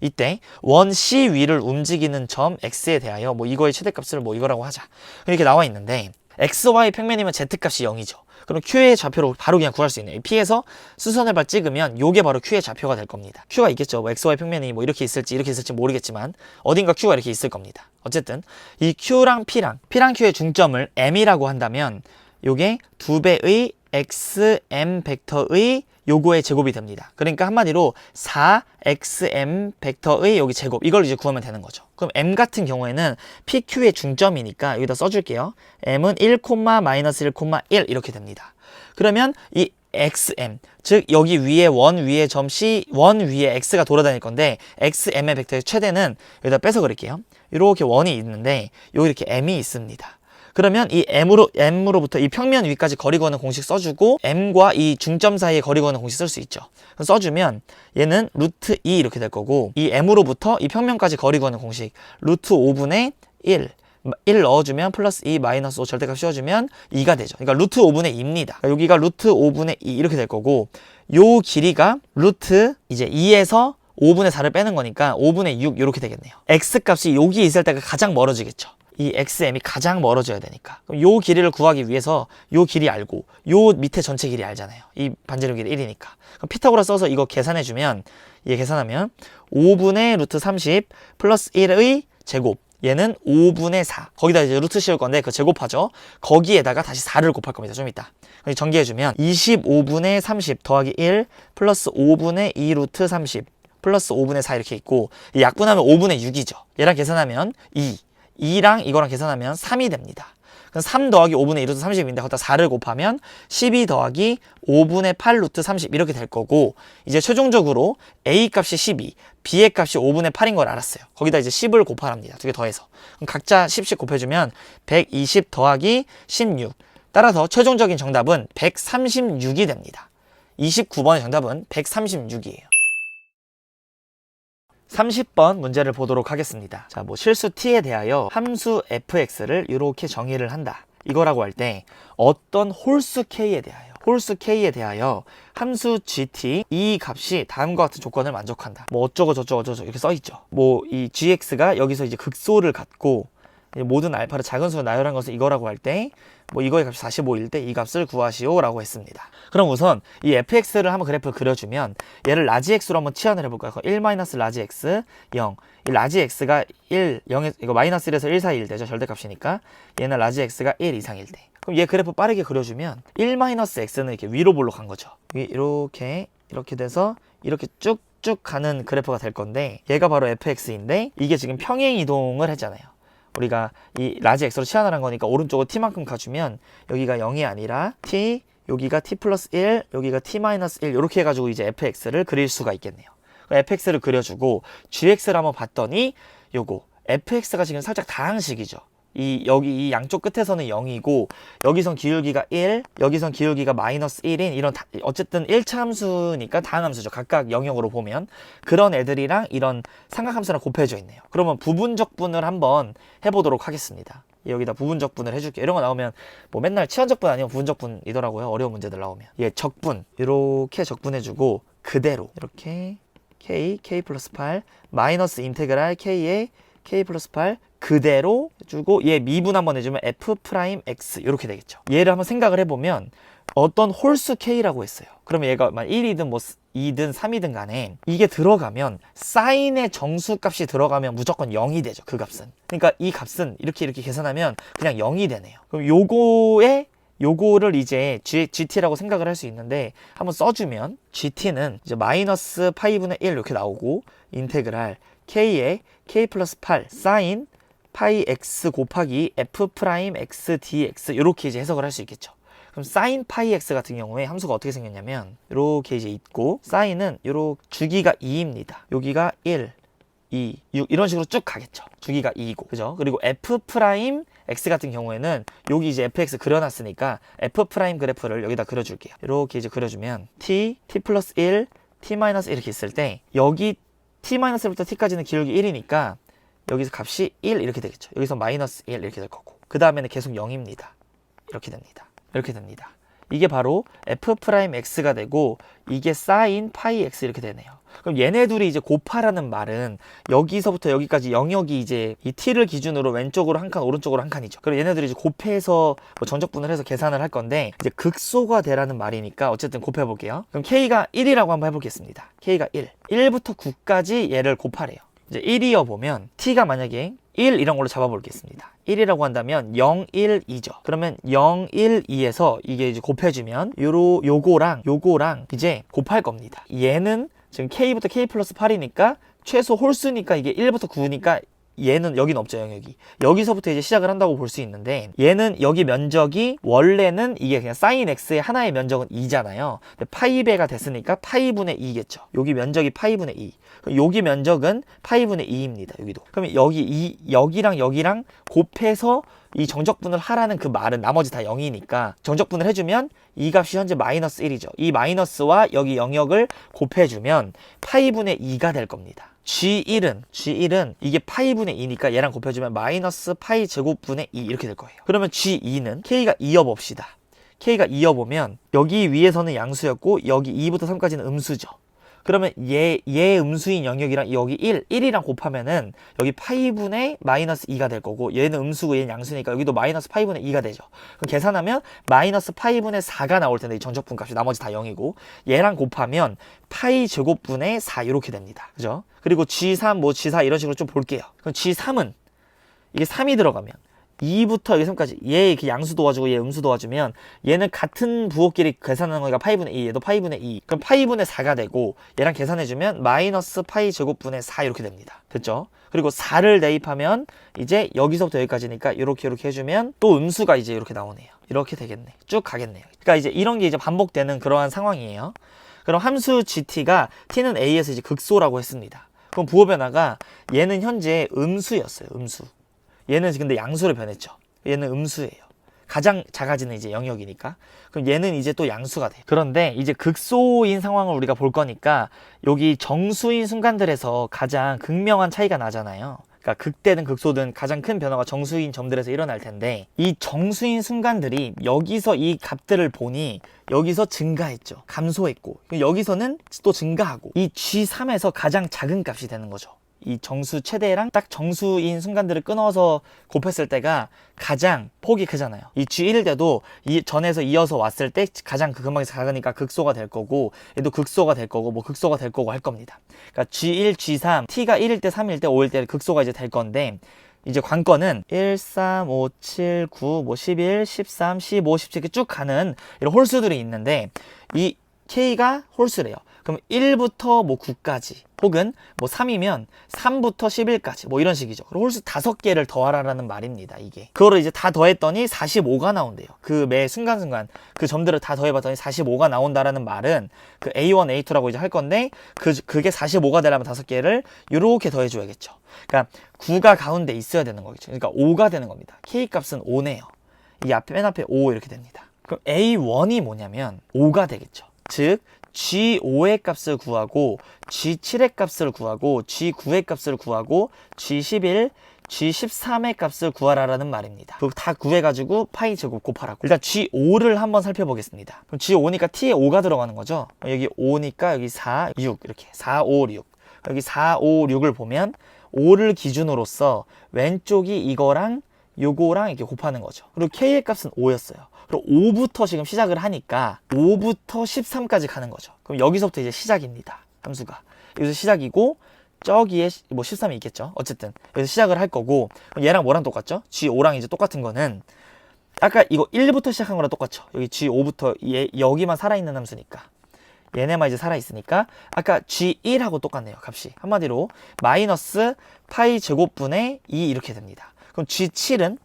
이때 원 C 위를 움직이는 점 X에 대하여 뭐 이거의 최대값을 뭐 이거라고 하자. 이렇게 나와 있는데 XY 평면이면 Z값이 0이죠. 그럼 Q의 좌표로 바로 그냥 구할 수 있네요. P에서 수선을 발 찍으면 요게 바로 Q의 좌표가 될 겁니다. Q가 있겠죠. 뭐 XY 평면이 뭐 이렇게 있을지 모르겠지만 어딘가 Q가 이렇게 있을 겁니다. 어쨌든 이 Q랑 P랑 Q의 중점을 M이라고 한다면 요게 2배의 XM 벡터의 요거의 제곱이 됩니다. 그러니까 한마디로 4xm 벡터의 여기 제곱, 이걸 이제 구하면 되는 거죠. 그럼 m 같은 경우에는 pq의 중점이니까 여기다 써줄게요. m은 1,-1,1 이렇게 됩니다. 그러면 이 xm, 즉 여기 위에 원 위에 점 C, 원 위에 x가 돌아다닐 건데 xm의 벡터의 최대는 여기다 빼서 그릴게요. 이렇게 원이 있는데 여기 이렇게 m이 있습니다. 그러면 이 m으로부터 이 평면 위까지 거리 거는 공식 써주고 m과 이 중점 사이에 거리 거는 공식 쓸 수 있죠. 써주면 얘는 루트 2 이렇게 될 거고 이 m으로부터 이 평면까지 거리 거는 공식 루트 5분의 1 넣어주면 플러스 2 마이너스 5 절대값 씌워주면 2가 되죠. 그러니까 루트 5분의 2입니다. 그러니까 여기가 루트 5분의 2 이렇게 될 거고 요 길이가 루트 이제 2에서 5분의 4를 빼는 거니까 5분의 6 이렇게 되겠네요. x값이 여기 있을 때가 가장 멀어지겠죠. 이 XM이 가장 멀어져야 되니까. 그럼 요 길이를 구하기 위해서 요 길이 알고 요 밑에 전체 길이 알잖아요. 이 반지름 길이 1이니까. 그럼 피타고라 써서 이거 계산해주면 얘 계산하면 5분의 루트 30 플러스 1의 제곱, 얘는 5분의 4. 거기다 이제 루트 씌울 건데 그 제곱하죠. 거기에다가 다시 4를 곱할 겁니다. 좀 이따. 전개해주면 25분의 30 더하기 1 플러스 5분의 2 루트 30 플러스 5분의 4 이렇게 있고 약분하면 5분의 6이죠. 얘랑 계산하면 2랑 이거랑 계산하면 3이 됩니다. 그럼 3 더하기 5분의 1 루트 30인데 거기다 4를 곱하면 12 더하기 5분의 8 루트 30 이렇게 될 거고 이제 최종적으로 A 값이 12, B의 값이 5분의 8인 걸 알았어요. 거기다 이제 10을 곱하랍니다. 두 개 더해서. 그럼 각자 10씩 곱해주면 120 더하기 16. 따라서 최종적인 정답은 136이 됩니다. 29번의 정답은 136이에요. 30번 문제를 보도록 하겠습니다. 자, 뭐 실수 t에 대하여 함수 fx를 이렇게 정의를 한다. 이거라고 할 때 어떤 홀수 k에 대하여 함수 gt 이 값이 다음과 같은 조건을 만족한다. 뭐 어쩌고 저쩌고 이렇게 써 있죠. 뭐 이 gx가 여기서 이제 극소를 갖고 모든 알파를 작은 수로 나열한 것을 이거라고 할 때 뭐 이거의 값이 45일 때 이 값을 구하시오 라고 했습니다. 그럼 우선 이 fx를 한번 그래프를 그려주면 얘를 라지 x로 한번 치환을 해볼까요? 1 라지 x 0. 이 라지 x가 1, 0에 이거 마이너스 1에서 1 사이일 때죠. 절대값이니까. 얘는 라지 x가 1 이상일 때. 그럼 얘 그래프 빠르게 그려주면 1 x는 이렇게 위로 볼록한 거죠. 이렇게 돼서 이렇게 쭉쭉 가는 그래프가 될 건데 얘가 바로 fx인데 이게 지금 평행 이동을 했잖아요. 우리가 이 라지 x로 치환을 한 거니까 오른쪽으로 t만큼 가주면 여기가 0이 아니라 t, 여기가 t 플러스 1, 여기가 t 마이너스 1 이렇게 해가지고 이제 fx를 그릴 수가 있겠네요. fx를 그려주고 gx를 한번 봤더니 요거 fx가 지금 살짝 다항식이죠. 여기 이 양쪽 끝에서는 0이고 여기선 기울기가 1, 여기선 기울기가 마이너스 1인 이런 어쨌든 1차 함수니까 다항함수죠. 각각 영역으로 보면 그런 애들이랑 이런 삼각함수랑 곱해져 있네요. 그러면 부분적분을 한번 해보도록 하겠습니다. 여기다 부분적분을 해줄게요. 이런 거 나오면 뭐 맨날 치환적분 아니면 부분적분이더라고요. 어려운 문제들 나오면. 얘 적분 이렇게 적분해주고 그대로 이렇게 k 플러스 8 마이너스 인테그랄 k에 k 플러스 8 그대로 해주고 얘 미분 한번 해주면 f 프라임 x 이렇게 되겠죠. 얘를 한번 생각을 해보면 어떤 홀수 k라고 했어요. 그러면 얘가 1이든 뭐 2든 3이든 간에 이게 들어가면 사인의 정수값이 들어가면 무조건 0이 되죠. 그 값은. 그러니까 이 값은 이렇게 계산하면 그냥 0이 되네요. 그럼 요거를 이제 GT라고 생각을 할 수 있는데 한번 써주면 GT는 이제 마이너스 파이분의 1 이렇게 나오고 인테그랄 K에 K 플러스 8 사인 파이 x 곱하기 f 프라임 x dx 이렇게 이제 해석을 할 수 있겠죠. 그럼 사인 파이 x 같은 경우에 함수가 어떻게 생겼냐면 이렇게 이제 있고 사인은 요렇게 주기가 2입니다. 여기가 1, 2, 6 이런 식으로 쭉 가겠죠. 주기가 2이고 그죠? 그리고 f 프라임 x 같은 경우에는 여기 이제 fx 그려놨으니까 f 프라임 그래프를 여기다 그려줄게요. 이렇게 이제 그려주면 t 플러스 1, t 마이너스 이렇게 있을 때 여기 t 마이너스 1부터 t까지는 기울기 1이니까 여기서 값이 1 이렇게 되겠죠. 여기서 마이너스 1 이렇게 될 거고 그 다음에는 계속 0입니다. 이렇게 됩니다. 이렇게 됩니다. 이게 바로 f 프라임 x가 되고 이게 사인 파이 x 이렇게 되네요. 그럼 얘네 둘이 이제 곱하라는 말은 여기서부터 여기까지 영역이 이제 이 t를 기준으로 왼쪽으로 한 칸, 오른쪽으로 한 칸이죠. 그럼 얘네들이 이제 곱해서 뭐 전적분을 해서 계산을 할 건데 이제 극소가 되라는 말이니까 어쨌든 곱해 볼게요. 그럼 k가 1이라고 한번 해보겠습니다. k가 1. 1부터 9까지 얘를 곱하래요. 이제 1이어 보면 t가 만약에 1 이런 걸로 잡아보겠습니다. 1이라고 한다면 0, 1, 2죠. 그러면 0, 1, 2에서 이게 이제 곱해주면 요거랑 이제 곱할 겁니다. 얘는 지금 k부터 k 플러스 8이니까 최소 홀수니까 이게 1부터 9니까 얘는 여기는 없죠. 영역이. 여기서부터 이제 시작을 한다고 볼 수 있는데 얘는 여기 면적이 원래는 이게 그냥 사인 x의 하나의 면적은 2잖아요. 근데 파이배가 됐으니까 파이분의 2겠죠. 여기 면적이 파이분의 2. 여기 면적은 파이분의 2입니다. 여기도. 그러면 여기랑 곱해서 이 정적분을 하라는 그 말은 나머지 다 0이니까 정적분을 해주면 이 값이 현재 마이너스 1이죠. 이 마이너스와 여기 영역을 곱해주면 파이분의 2가 될 겁니다. G1은 이게 파이분의 2니까 얘랑 곱해주면 마이너스 파이 제곱분의 2 이렇게 될 거예요. 그러면 G2는 K가 2여 봅시다. K가 2여 보면 여기 위에서는 양수였고 여기 2부터 3까지는 음수죠. 그러면 얘 음수인 영역이랑 여기 1이랑 곱하면은 여기 파이분의 마이너스 2가 될 거고 얘는 음수고 얘는 양수니까 여기도 마이너스 파이분의 2가 되죠. 그럼 계산하면 마이너스 파이분의 4가 나올 텐데 이 전적분 값이 나머지 다 0이고 얘랑 곱하면 파이 제곱분의 4 이렇게 됩니다. 그죠? 그리고 G3, G4 이런 식으로 좀 볼게요. 그럼 G3은 이게 3이 들어가면 2부터 여기 3까지 얘 이렇게 양수 도와주고 얘 음수 도와주면 얘는 같은 부호끼리 계산하는 거니까 파이분의 2 얘도 파이분의 2 그럼 파이분의 4가 되고 얘랑 계산해주면 마이너스 파이 제곱분의 4 이렇게 됩니다. 됐죠? 그리고 4를 대입하면 이제 여기서부터 여기까지니까 이렇게 해주면 또 음수가 이제 이렇게 나오네요. 이렇게 되겠네. 쭉 가겠네요. 그러니까 이제 이런 게 이제 반복되는 그러한 상황이에요. 그럼 함수 GT가 T는 A에서 이제 극소라고 했습니다. 그럼 부호 변화가 얘는 현재 음수였어요. 음수. 얘는 근데 양수로 변했죠. 얘는 음수예요. 가장 작아지는 이제 영역이니까. 그럼 얘는 이제 또 양수가 돼요. 그런데 이제 극소인 상황을 우리가 볼 거니까 여기 정수인 순간들에서 가장 극명한 차이가 나잖아요. 그러니까 극대든 극소든 가장 큰 변화가 정수인 점들에서 일어날 텐데 이 정수인 순간들이 여기서 이 값들을 보니 여기서 증가했죠. 감소했고 여기서는 또 증가하고 이 G3에서 가장 작은 값이 되는 거죠. 이 정수 최대랑 딱 정수인 순간들을 끊어서 곱했을 때가 가장 폭이 크잖아요. 이 G1 때도 이 전에서 이어서 왔을 때 가장 그 근방에서 작으니까 극소가 될 거고 얘도 극소가 될 거고 뭐 극소가 될 거고 할 겁니다. 그러니까 G1, G3, T가 1일 때, 3일 때, 5일 때 극소가 이제 될 건데 이제 관건은 1, 3, 5, 7, 9, 뭐 11, 13, 15, 17 이렇게 쭉 가는 이런 홀수들이 있는데 이 K가 홀수래요. 그럼 1부터 뭐 9까지 혹은 뭐 3이면 3부터 11까지 뭐 이런 식이죠. 그럼 홀수 5개를 더하라는 말입니다. 이게 그거를 이제 다 더했더니 45가 나온대요. 그 매 순간순간 그 점들을 다 더해봤더니 45가 나온다라는 말은 그 A1, A2라고 이제 할 건데 그게 45가 되려면 5개를 이렇게 더해줘야겠죠. 그러니까 9가 가운데 있어야 되는 거겠죠. 그러니까 5가 되는 겁니다. K 값은 5네요. 이 앞에 맨 앞에 5 이렇게 됩니다. 그럼 A1이 뭐냐면 5가 되겠죠. 즉 G5의 값을 구하고 G7의 값을 구하고 G9의 값을 구하고 G11, G13의 값을 구하라라는 말입니다. 그거 다 구해가지고 파이 제곱 곱하라고. 일단 G5를 한번 살펴보겠습니다. 그럼 G5니까 T에 5가 들어가는 거죠. 여기 5니까 여기 4, 6 이렇게 4, 5, 6 여기 4, 5, 6을 보면 5를 기준으로서 왼쪽이 이거랑 요거랑 이렇게 곱하는 거죠. 그리고 K의 값은 5였어요. 그리고 5부터 지금 시작을 하니까 5부터 13까지 가는 거죠. 그럼 여기서부터 이제 시작입니다. 함수가. 여기서 시작이고 저기에 뭐 13이 있겠죠. 어쨌든 여기서 시작을 할 거고, 그럼 얘랑 뭐랑 똑같죠? G5랑 이제 똑같은 거는 아까 이거 1부터 시작한 거랑 똑같죠. 여기 G5부터 여기만 살아있는 함수니까 얘네만 이제 살아있으니까 아까 G1하고 똑같네요. 값이 한마디로 마이너스 파이 제곱분의 2 이렇게 됩니다. 그럼 G7은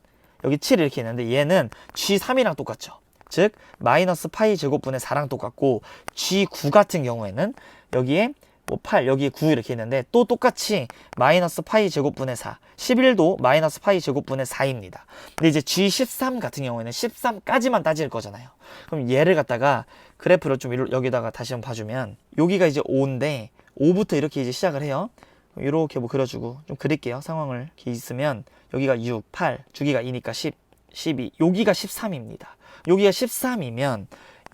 여기 7 이렇게 있는데 얘는 G3이랑 똑같죠. 즉 마이너스 파이 제곱분의 4랑 똑같고, G9 같은 경우에는 여기에 뭐 8, 여기에 9 이렇게 있는데 또 똑같이 마이너스 파이 제곱분의 4, 11도 마이너스 파이 제곱분의 4입니다. 근데 이제 G13 같은 경우에는 13까지만 따질 거잖아요. 그럼 얘를 갖다가 그래프를 좀 여기다가 다시 한번 봐주면 여기가 이제 5인데 5부터 이렇게 이제 시작을 해요. 이렇게 뭐 그려주고 좀 그릴게요. 상황을 이렇게 있으면 여기가 6, 8, 주기가 2니까 10, 12, 여기가 13입니다. 여기가 13이면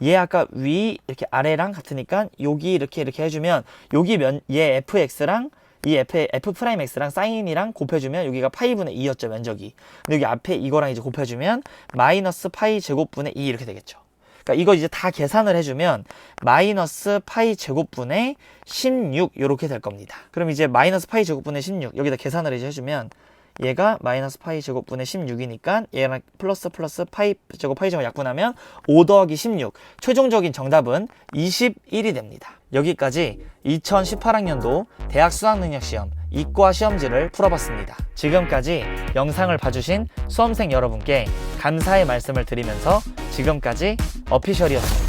얘 아까 위 이렇게 아래랑 같으니까 여기 이렇게 해주면 여기 얘 fx랑 이 f 프라임 x랑 사인이랑 곱해주면 여기가 파이분의 2였죠, 면적이. 근데 여기 앞에 이거랑 이제 곱해주면 마이너스 파이 제곱분의 2 이렇게 되겠죠. 그러니까 이거 이제 다 계산을 해주면 마이너스 파이 제곱분의 16 이렇게 될 겁니다. 그럼 이제 마이너스 파이 제곱분의 16 여기다 계산을 이제 해주면 얘가 마이너스 파이 제곱분의 16이니까 얘랑 플러스 파이 제곱 약분하면 5 더하기 16, 최종적인 정답은 21이 됩니다. 여기까지 2018학년도 대학 수학능력시험 이과 시험지를 풀어봤습니다. 지금까지 영상을 봐주신 수험생 여러분께 감사의 말씀을 드리면서 지금까지 어피셜이었습니다.